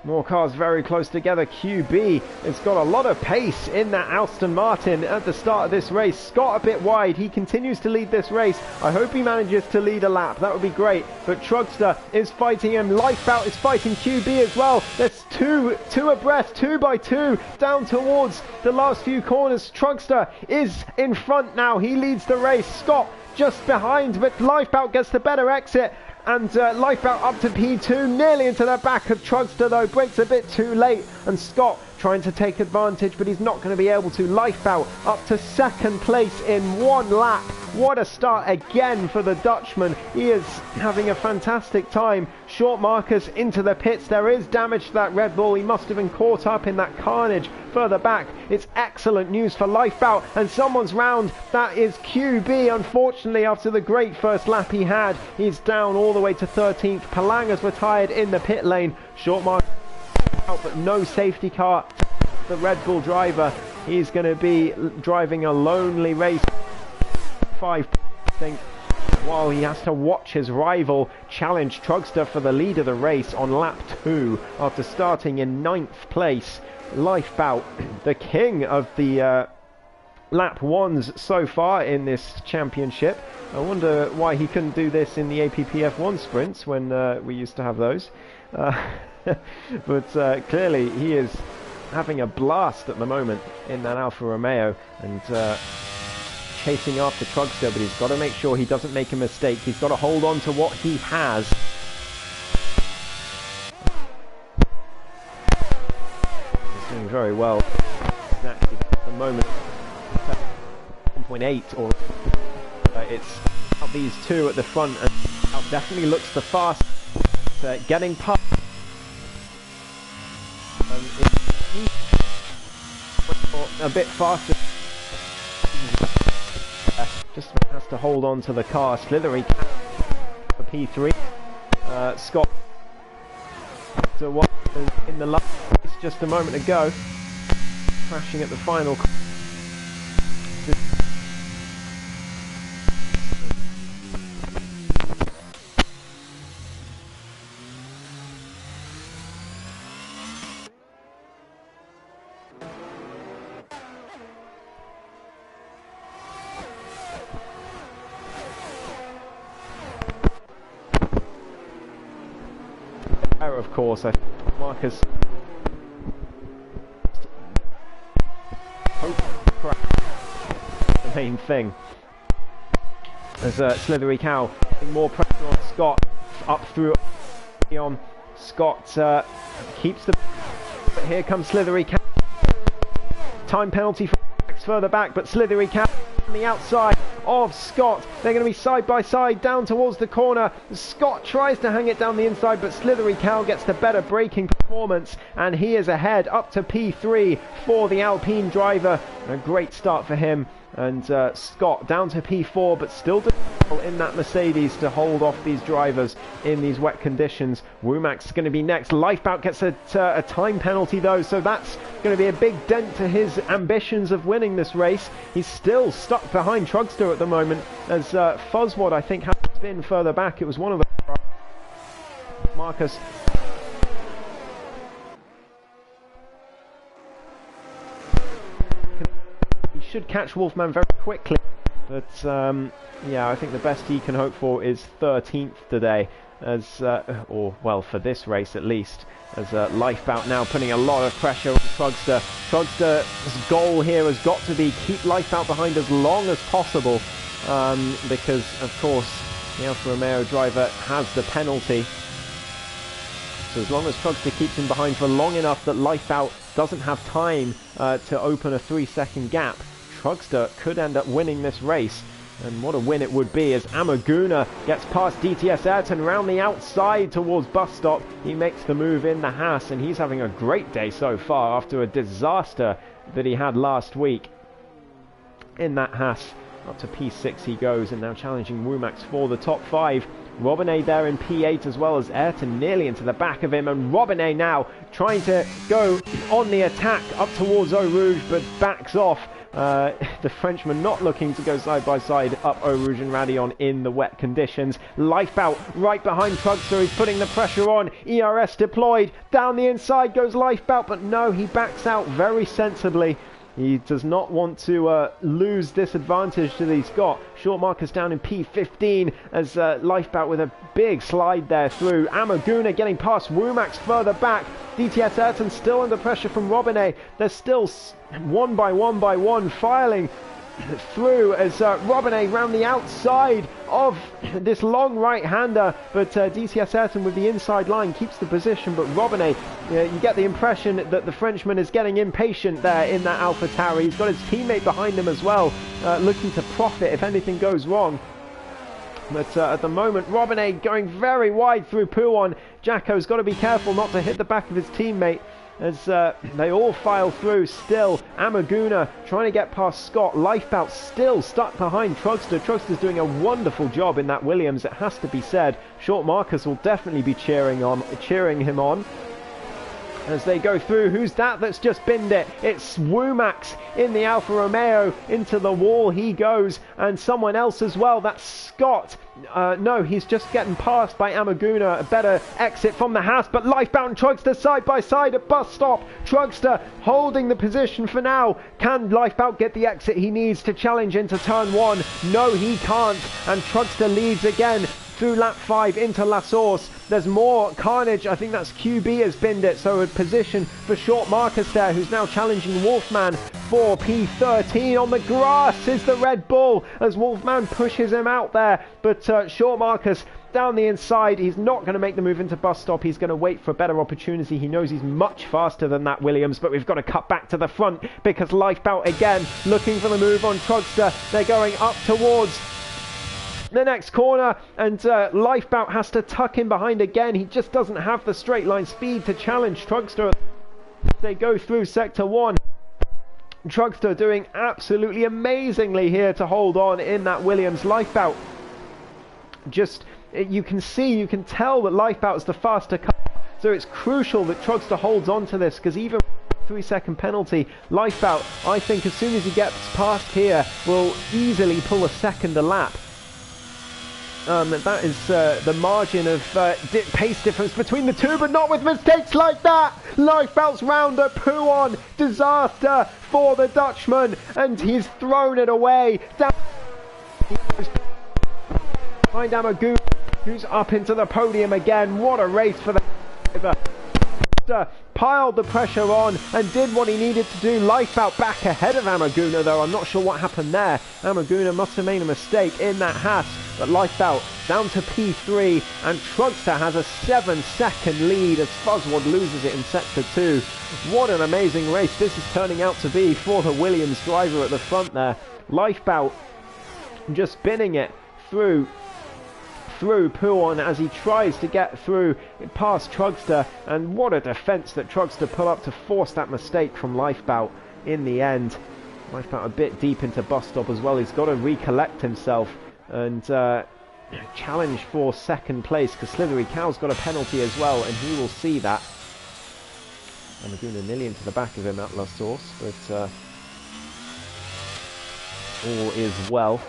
more cars very close together. QB has got a lot of pace in that Aston Martin at the start of this race. Scott a bit wide. He continues to lead this race. I hope he manages to lead a lap. That would be great. But Trugster is fighting him. Lifebout is fighting QB as well. There's two abreast, 2 by 2 down towards the last few corners. Trugster is in front now. He leads the race. Scott just behind, but Lifebout gets the better exit. And Lifebout up to P2, nearly into the back of Trugster though, breaks a bit too late. And Scott trying to take advantage, but he's not going to be able to. Lifebout up to 2nd place in 1 lap. What a start again for the Dutchman. He is having a fantastic time. Short markers into the pits. There is damage to that Red Bull. He must have been caught up in that carnage further back. It's excellent news for Lifebout, and someone's round. That is QB. Unfortunately, after the great first lap he had, he's down all the way to 13th. Palanga's retired in the pit lane. Short marker out, but no safety car. The Red Bull driver, he's going to be driving a lonely race. 5, I think, while he has to watch his rival challenge Trugster for the lead of the race on lap 2 after starting in 9th place. Lifebout, the king of the lap 1s so far in this championship. I wonder why he couldn't do this in the APPF1 sprints when we used to have those. But clearly he is having a blast at the moment in that Alfa Romeo and chasing after Trugster, but he's got to make sure he doesn't make a mistake. He's got to hold on to what he has. He's doing very well. He's actually at the moment 1.8, or it's out these two at the front, and definitely looks the fastest. Getting past. A bit faster. Just has to hold on to the car. Slithery for P3. Scott to what in the last race just a moment ago, crashing at the final. Of course, I think Marcus the main thing. There's Slithery Cow putting more pressure on Scott up through on Scott keeps the, but here comes Slithery Cow. Time penalty for further back, but Slithery Cow on the outside of Scott. They're going to be side by side down towards the corner. Scott tries to hang it down the inside, but Slithery Cow gets the better braking performance, and he is ahead up to P3 for the Alpine driver. A great start for him. And Scott down to P4, but still in that Mercedes to hold off these drivers in these wet conditions. Womack's going to be next. Lifebout gets a time penalty though, so that's going to be a big dent to his ambitions of winning this race. He's still stuck behind Trugster at the moment, as Fuzzwad I think has been further back. It was one of the Marcus. Should catch Wolfman very quickly, but yeah, I think the best he can hope for is 13th today, as or well, for this race at least, as Lifebout now putting a lot of pressure on Trugster. Trugster's goal here has got to be keep Lifebout behind as long as possible, because of course the Alfa Romeo driver has the penalty. So as long as Trugster keeps him behind for long enough that Lifebout doesn't have time to open a 3-second gap, Trugster could end up winning this race. And what a win it would be, as Amaguna gets past DTS Ayrton round the outside towards bus stop. He makes the move in the Haas, and he's having a great day so far after a disaster that he had last week in that Haas. Up to P6 he goes, and now challenging Womack for the top 5. Robinet there in P8, as well as Ayrton nearly into the back of him, and Robinet now trying to go on the attack up towards Eau Rouge, but backs off. The Frenchman not looking to go side by side up Eau Rouge and Radion in the wet conditions. Lifebout right behind Trugster, he's putting the pressure on. ERS deployed, down the inside goes Lifebout, but no, he backs out very sensibly. He does not want to lose this advantage that he's got. Short markers down in P15 as Lifebout with a big slide there through. Amaguna getting past Womack's further back. DTS Ayrton still under pressure from Robinet. They're still one by one filing through as Robinet round the outside of this long right-hander, but DTS Ayrton with the inside line keeps the position, but Robinet, you get the impression that the Frenchman is getting impatient there in that AlphaTauri. He's got his teammate behind him as well, looking to profit if anything goes wrong. But at the moment, Robinet going very wide through Pouon. Jacko's got to be careful not to hit the back of his teammate, as they all file through still. Amaguna trying to get past Scott. Lifebout still stuck behind Trugster. Trugster's doing a wonderful job in that Williams, it has to be said. Short Marcus will definitely be cheering him on as they go through. Who's that that's just binned it? It's Womack in the Alfa Romeo. Into the wall he goes, and someone else as well. That's Scott. No, he's just getting passed by Amaguna. A better exit from the Haas, but Lifebout and Trugster side by side at bus stop. Trugster holding the position for now. Can Lifebout get the exit he needs to challenge into turn 1? No, he can't, and Trugster leads again through lap 5 into La Source. There's more carnage. I think that's QB has binned it, so a position for Short Marcus there, who's now challenging Wolfman for P13. On the grass is the Red Bull as Wolfman pushes him out there, but Short Marcus down the inside. He's not going to make the move into bus stop. He's going to wait for a better opportunity. He knows he's much faster than that Williams, but we've got to cut back to the front because Lifebout again looking for the move on Trugster. They're going up towards the next corner, and Lifebout has to tuck in behind again. He just doesn't have the straight line speed to challenge Trugster. They go through sector 1. Trugster doing absolutely amazingly here to hold on in that Williams. Lifebout, just you can tell that Lifebout is the faster car, so it's crucial that Trugster holds on to this, because even 3-second penalty, Lifebout, I think as soon as he gets past here, will easily pull a second a lap. That is the margin of pace difference between the two, but not with mistakes like that. Lifebout's round at Pouon. Disaster for the Dutchman, and he's thrown it away. Down behind Amagou, who's up into the podium again. What a race for the driver. Piled the pressure on and did what he needed to do. Lifebout back ahead of Amaguna, though. I'm not sure what happened there. Amaguna must have made a mistake in that Haas, but Lifebout down to P3, and Trugster has a 7-second lead as Fuzzwad loses it in sector 2. What an amazing race this is turning out to be for the Williams driver at the front there. Lifebout just spinning it through Pouon as he tries to get through past Trugster, and what a defense that Trugster put up to force that mistake from Lifebout in the end. Lifebout a bit deep into bus stop as well. He's got to recollect himself and challenge for second place, because Slithery Cow's got a penalty as well, and he will see that. Amaguna nearly into the back of him at La Source, but all is well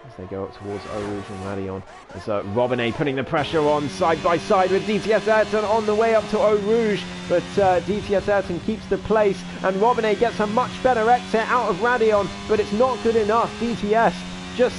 as they go up towards Eau Rouge and Radion. As Robinet putting the pressure on side by side with DTS Ayrton on the way up to Eau Rouge, but DTS Ayrton keeps the place, and Robinet gets a much better exit out of Radion, but it's not good enough. DTS just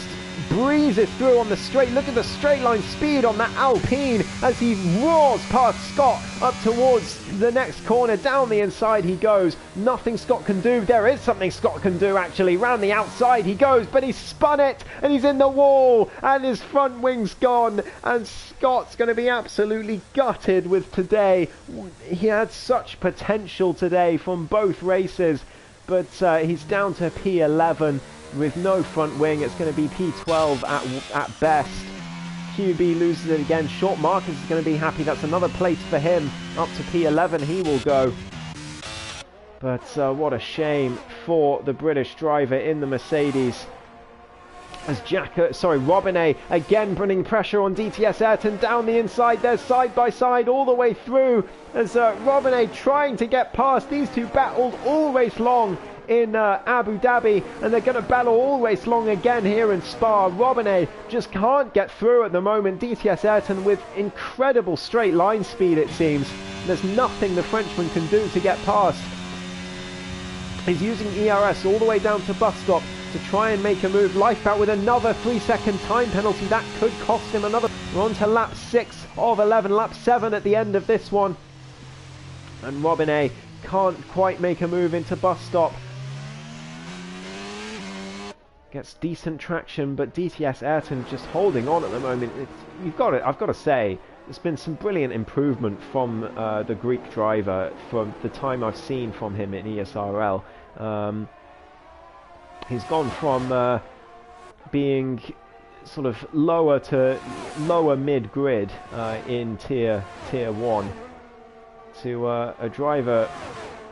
breezes through on the straight. Look at the straight line speed on that Alpine as he roars past Scott up towards the next corner. Down the inside he goes. Nothing Scott can do. There is something Scott can do actually. Round the outside he goes, but he's spun it and he's in the wall and his front wing's gone, and Scott's going to be absolutely gutted with today. He had such potential today from both races, but he's down to P11 with no front wing. It's going to be P12 at best. QB loses it again. Short Marcus is going to be happy. That's another place for him. Up to P11 he will go. But what a shame for the British driver in the Mercedes. As Robinet again putting pressure on DTS Ayrton down the inside. They're side by side all the way through. As Robinet trying to get past. These two battled all race long in Abu Dhabi, and they're going to battle all race long again here in Spa. Robinet just can't get through at the moment. DTS Ayrton with incredible straight line speed, it seems. There's nothing the Frenchman can do to get past. He's using ERS all the way down to bus stop to try and make a move. Lifebout with another 3-second time penalty. That could cost him another. We're on to lap 6 of 11, lap 7 at the end of this one. And Robinet can't quite make a move into bus stop. Gets decent traction, but DTS Ayrton just holding on at the moment. I've got to say, there's been some brilliant improvement from the Greek driver from the time I've seen from him in ESRL. He's gone from being sort of lower to lower mid-grid in tier 1 to a driver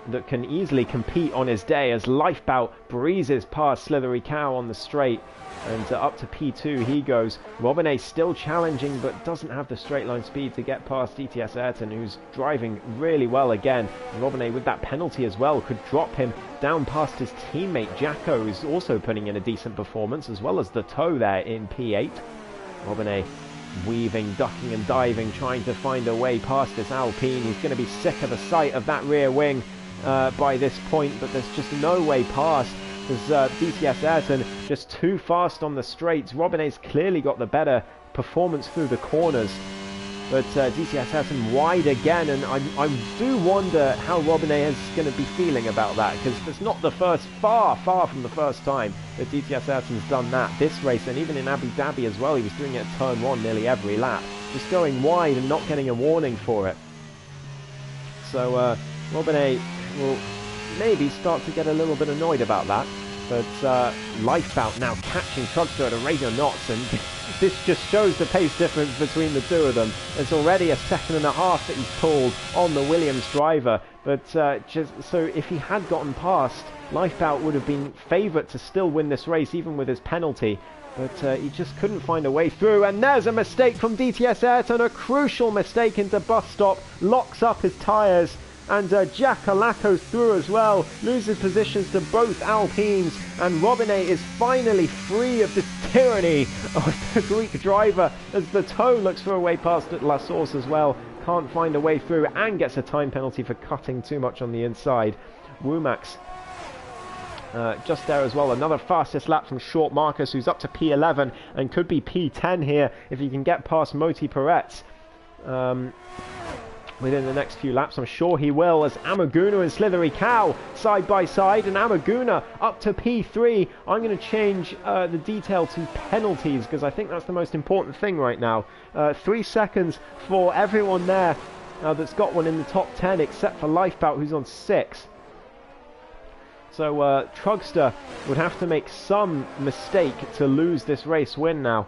that can easily compete on his day, as Lifebout breezes past Slithery Cow on the straight, and up to P2 he goes. Robinet still challenging, but doesn't have the straight line speed to get past DTS Ayrton, who's driving really well again. Robinet with that penalty as well could drop him down past his teammate Jacko, who's also putting in a decent performance, as well as the toe there in P8. Robinet weaving, ducking and diving, trying to find a way past this Alpine. He's going to be sick of the sight of that rear wing by this point, but there's just no way past. There's DTS Ayrton just too fast on the straights. Robinet's clearly got the better performance through the corners, but DTS Ayrton wide again, and I do wonder how Robinet is going to be feeling about that, because it's not the first, far from the first time that DTS Ayrton's done that this race, and even in Abu Dhabi as well. He was doing it at turn 1 nearly every lap, just going wide and not getting a warning for it. So Robinet will maybe start to get a little bit annoyed about that, but Lifebout now catching Trugster at a rate of knots, and this just shows the pace difference between the two of them. It's already a 1.5 seconds that he's pulled on the Williams driver, but just so if he had gotten past, Lifebout would have been favourite to still win this race even with his penalty, but he just couldn't find a way through. And there's a mistake from DTS Ayrton, a crucial mistake into bus stop, locks up his tyres, and Jack Alaco's through as well, loses positions to both Alpines, and Robinet is finally free of this tyranny of the Greek driver, as the toe looks for a way past at La Source as well, can't find a way through, and gets a time penalty for cutting too much on the inside. Womack's just there as well. Another fastest lap from Short Marcus, who's up to P11 and could be P10 here if he can get past Moti Peretz within the next few laps. I'm sure he will, as Amaguna and Slithery Cow side by side, and Amaguna up to P3. I'm going to change the detail to penalties, because I think that's the most important thing right now. 3 seconds for everyone there that's got one in the top 10, except for Lifebout, who's on 6. So Trugster would have to make some mistake to lose this race win now.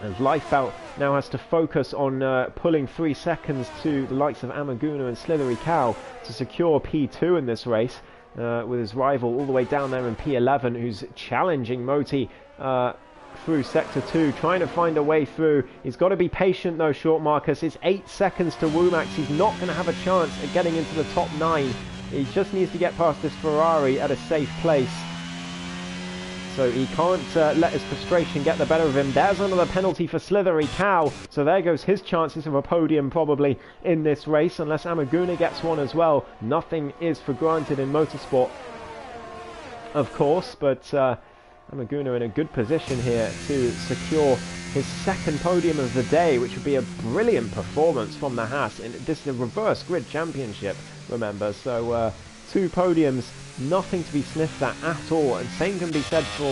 As Lifebout now has to focus on pulling 3 seconds to the likes of Amaguna and Slithery Cow to secure P2 in this race, with his rival all the way down there in P11, who's challenging Moti through Sector 2, trying to find a way through. He's got to be patient though, Short Marcus. It's 8 seconds to Womax. He's not going to have a chance at getting into the top 9. He just needs to get past this Ferrari at a safe place. So he can't let his frustration get the better of him. There's another penalty for Slithery Cow. So there goes his chances of a podium probably in this race, unless Amaguna gets one as well. Nothing is for granted in motorsport, of course, but Amaguna in a good position here to secure his second podium of the day, which would be a brilliant performance from the Haas. And this is a reverse grid championship, remember, so 2 podiums, nothing to be sniffed at all. And same can be said for,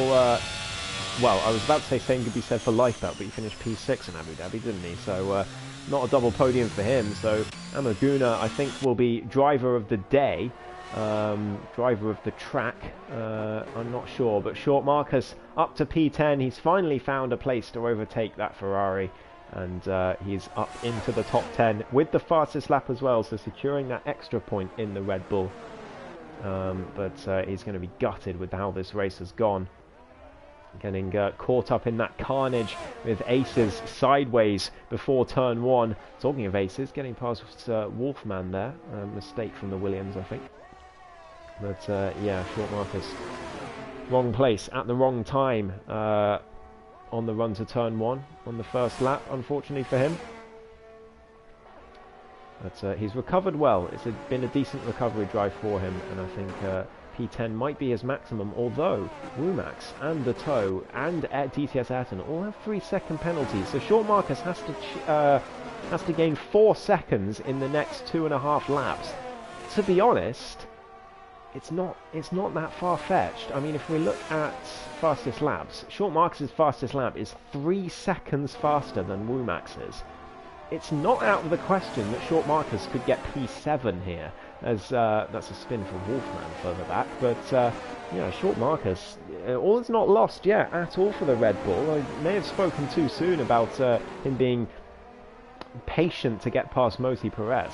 well, I was about to say same can be said for Lifebout, but he finished P6 in Abu Dhabi, didn't he? So not a double podium for him. So Amaguna, I think, will be driver of the day, driver of the track. I'm not sure, but Short Marcus up to P10. He's finally found a place to overtake that Ferrari, and he's up into the top 10 with the fastest lap as well, so securing that extra point in the Red Bull. But he's going to be gutted with how this race has gone. Getting caught up in that carnage with aces sideways before turn 1. Talking of aces, getting past Wolfman there. Mistake from the Williams, I think. But yeah, Short Marcus, wrong place at the wrong time on the run to turn 1 on the first lap, unfortunately for him. But he's recovered well. It's been a decent recovery drive for him, and I think P10 might be his maximum, although Womax and the Toe and DTS Ayrton all have 3-second penalties. So Short Marcus has to gain 4 seconds in the next 2.5 laps. To be honest, it's not that far-fetched. I mean, if we look at fastest laps, Short Marcus's fastest lap is 3 seconds faster than Womax's. It's not out of the question that Short Marcus could get P7 here, as that's a spin for Wolfman further back. But yeah, Short Marcus, all is not lost yet at all for the Red Bull. I may have spoken too soon about him being patient to get past Moti Perez,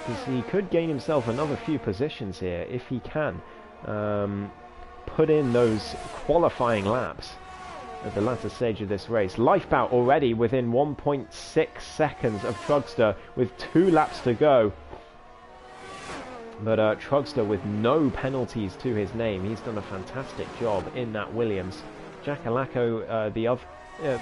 because he could gain himself another few positions here if he can put in those qualifying laps at the latter stage of this race. Lifebout already within 1.6 seconds of Trugster with 2 laps to go. But Trugster with no penalties to his name. He's done a fantastic job in that Williams. Jack Alaco, the other,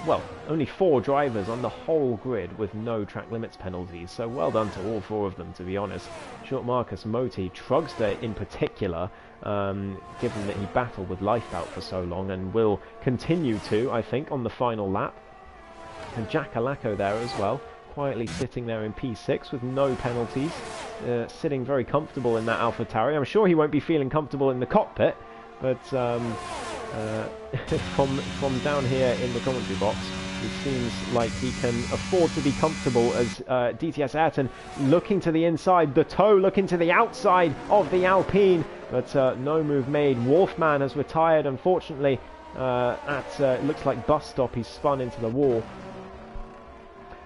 well, only 4 drivers on the whole grid with no track limits penalties. So well done to all 4 of them, to be honest. Short Marcus, Moti, Trugster in particular, given that he battled with Lifebout for so long and will continue to, I think, on the final lap. And Jack Alaco there as well, quietly sitting there in P6 with no penalties, sitting very comfortable in that AlphaTauri. I'm sure he won't be feeling comfortable in the cockpit, but from down here in the commentary box, it seems like he can afford to be comfortable as DTS Ayrton looking to the inside, the Toe looking to the outside of the Alpine, but no move made. Wolfman has retired, unfortunately, it looks like bus stop. He's spun into the wall.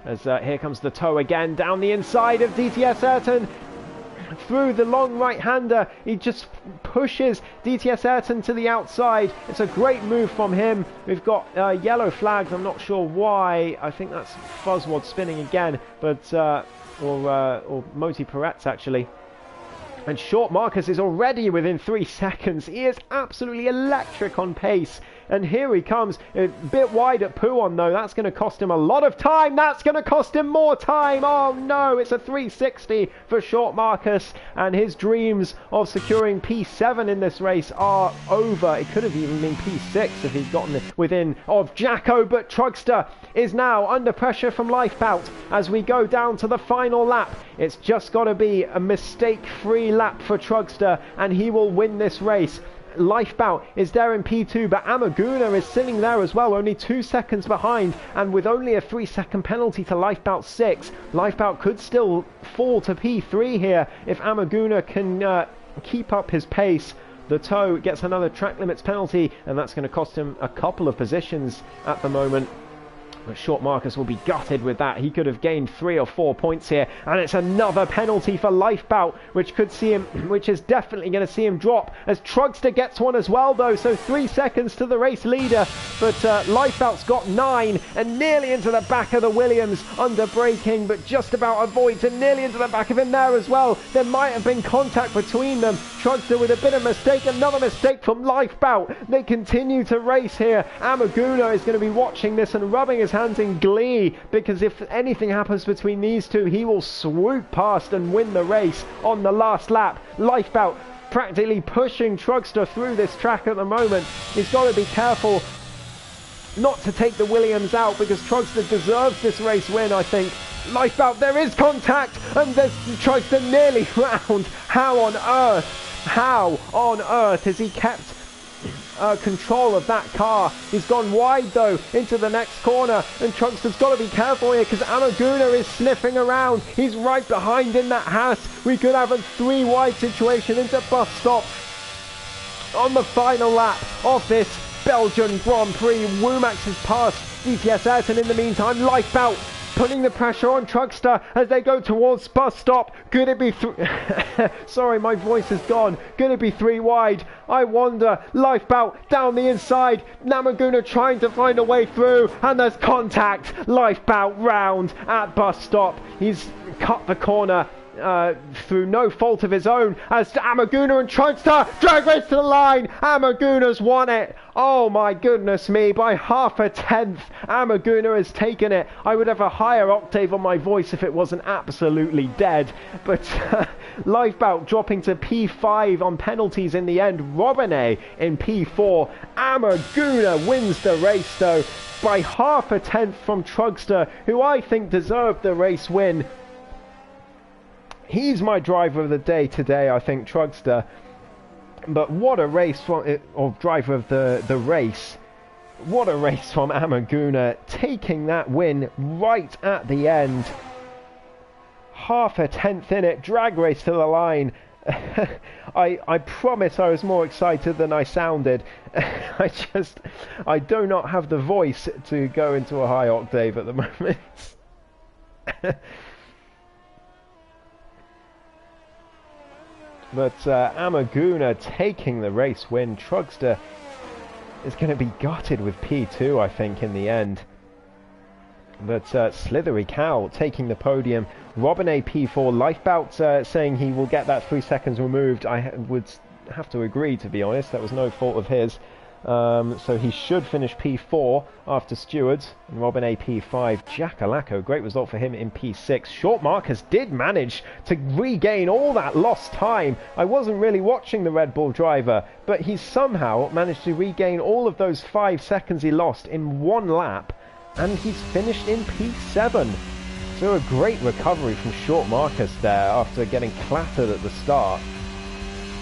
As here comes the Toe again, down the inside of DTS Ayrton, through the long right-hander. He just pushes DTS Ayrton to the outside. It's a great move from him. We've got yellow flags. I'm not sure why. I think that's Fuzzwad spinning again, but or Moti Perez actually. And Short Marcus is already within 3 seconds. He is absolutely electric on pace. And here he comes, a bit wide at Pouon though. That's going to cost him a lot of time. That's going to cost him more time. Oh no, it's a 360 for Short Marcus. And his dreams of securing P7 in this race are over. It could have even been P6 if he'd gotten within of Jacko. But Trugster is now under pressure from Lifebout as we go down to the final lap. It's just got to be a mistake-free lap for Trugster and he will win this race. Lifebout is there in P2, but Amaguna is sitting there as well, only 2 seconds behind, and with only a 3-second penalty to Lifebout 6, Lifebout could still fall to P3 here if Amaguna can keep up his pace. The toe gets another track limits penalty, and that's going to cost him a couple of positions at the moment. But Short Marcus will be gutted with that. He could have gained 3 or 4 points here, and it's another penalty for Lifebout, which is definitely going to see him drop, as Trugster gets one as well though, so 3 seconds to the race leader. But Lifebout's got 9, and nearly into the back of the Williams, under braking, but just about avoids, and nearly into the back of him there as well. There might have been contact between them. Trugster with a bit of mistake, another mistake from Lifebout. They continue to race here. Amaguna is going to be watching this and rubbing his hands in glee, because if anything happens between these two, he will swoop past and win the race on the last lap. Lifebout practically pushing Trugster through this track at the moment. He's got to be careful not to take the Williams out, because Trugster deserves this race win, I think. Lifebout, there is contact, and there's Trugster nearly round. How on earth has he kept control of that car? He's gone wide though into the next corner, and Trugster's got to be careful here, because Amaguna is sniffing around. He's right behind in that Haas. We could have a 3 wide situation into bus stop on the final lap of this Belgian Grand Prix. Womax has passed DTS out, and in the meantime Lifebout putting the pressure on Trugster as they go towards bus stop. Could it be sorry, my voice is gone. Could it be 3 wide? I wonder. Lifebout down the inside. Namaguna trying to find a way through, and there's contact. Lifebout round at bus stop. He's cut the corner through no fault of his own, as Amaguna and Trugster drag race to the line. Amaguna's won it. Oh my goodness me, by 0.5 tenths. Amaguna has taken it. I would have a higher octave on my voice if it wasn't absolutely dead. But Lifebout dropping to P5 on penalties in the end. Robinett in P4. Amaguna wins the race though by 0.5 tenth from Trugster, who I think deserved the race win. He's my driver of the day today, I think, Trugster. But what a race from, or driver of the race. What a race from Amaguna, taking that win right at the end. 0.5 tenth in it, drag race to the line. I promise I was more excited than I sounded. I do not have the voice to go into a high octave at the moment. But Amaguna taking the race win. Trugster is going to be gutted with P2, I think, in the end. But Slithery Cow taking the podium. Robinett P4. Lifebout saying he will get that 3 seconds removed. I would have to agree, to be honest. That was no fault of his. So he should finish P4 after Stewards, and Robinett P5. Jackalacco, great result for him in P6. Short Marcus did manage to regain all that lost time. I wasn't really watching the Red Bull driver, but he somehow managed to regain all of those 5 seconds he lost in 1 lap, and he's finished in P7. So a great recovery from Short Marcus there after getting clattered at the start.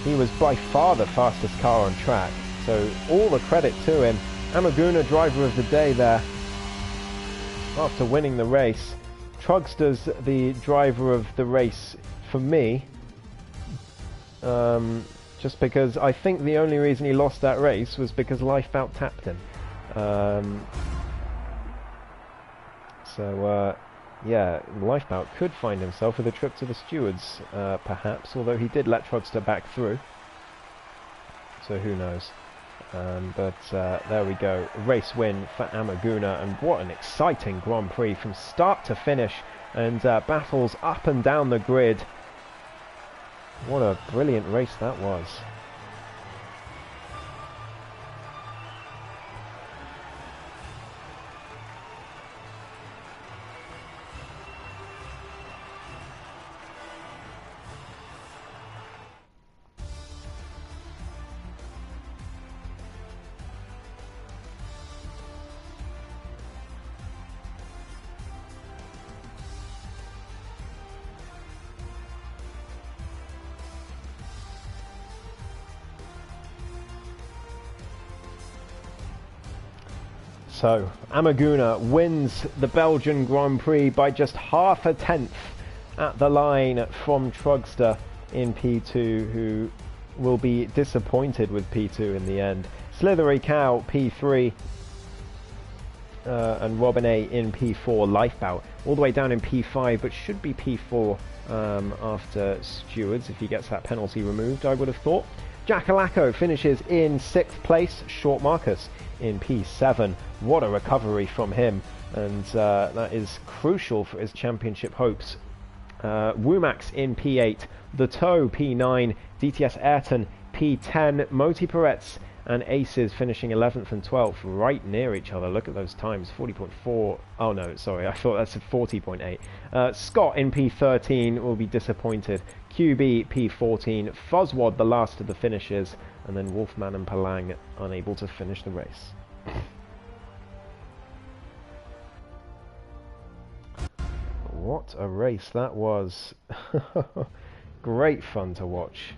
He was by far the fastest car on track. So all the credit to him. Amaguna, driver of the day there after winning the race. Trugster's the driver of the race for me. Just because I think the only reason he lost that race was because Lifebout tapped him. Yeah, Lifebout could find himself with a trip to the stewards, perhaps, although he did let Trugster back through. So who knows. But there we go, race win for Amaguna, and what an exciting Grand Prix from start to finish, and battles up and down the grid. What a brilliant race that was. So, Amaguna wins the Belgian Grand Prix by just 0.5 tenth at the line from Trugster in P2, who will be disappointed with P2 in the end. Slithery Cow P3 and Robin A in P4. Lifebout all the way down in P5, but should be P4 after Stewards if he gets that penalty removed, I would have thought. Jackalacco finishes in 6th place. Short Marcus in P7. What a recovery from him, and that is crucial for his championship hopes. Wumax in P8. The Toe P9. DTS Ayrton P10. Moti Peretz and Aces finishing 11th and 12th, right near each other. Look at those times, 40.4. Oh no, sorry, I thought that's a 40.8. Scott in P13 will be disappointed. QB P14. Fuzzwad the last of the finishers, and then Wolfman and Palang unable to finish the race. What a race that was. Great fun to watch.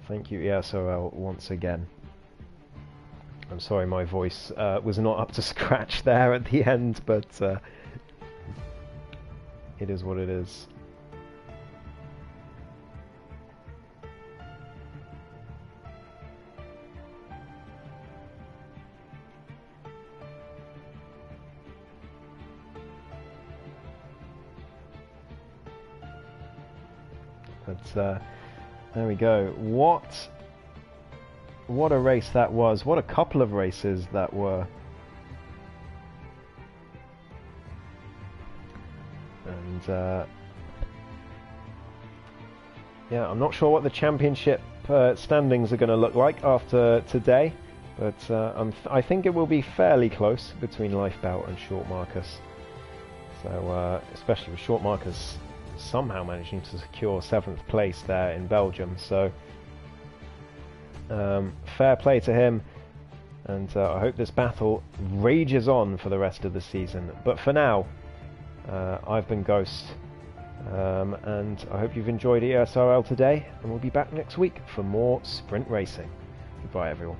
Thank you, ESRL, once again. I'm sorry my voice was not up to scratch there at the end, but it is what it is. But there we go. What a race that was. What a couple of races that were. And yeah, I'm not sure what the championship standings are going to look like after today, but I think it will be fairly close between Lifebout and Short Marcus. So especially with Short Marcus somehow managing to secure 7th place there in Belgium, so fair play to him, and I hope this battle rages on for the rest of the season. But for now, I've been Ghost, and I hope you've enjoyed ESRL today, and we'll be back next week for more sprint racing. Goodbye everyone.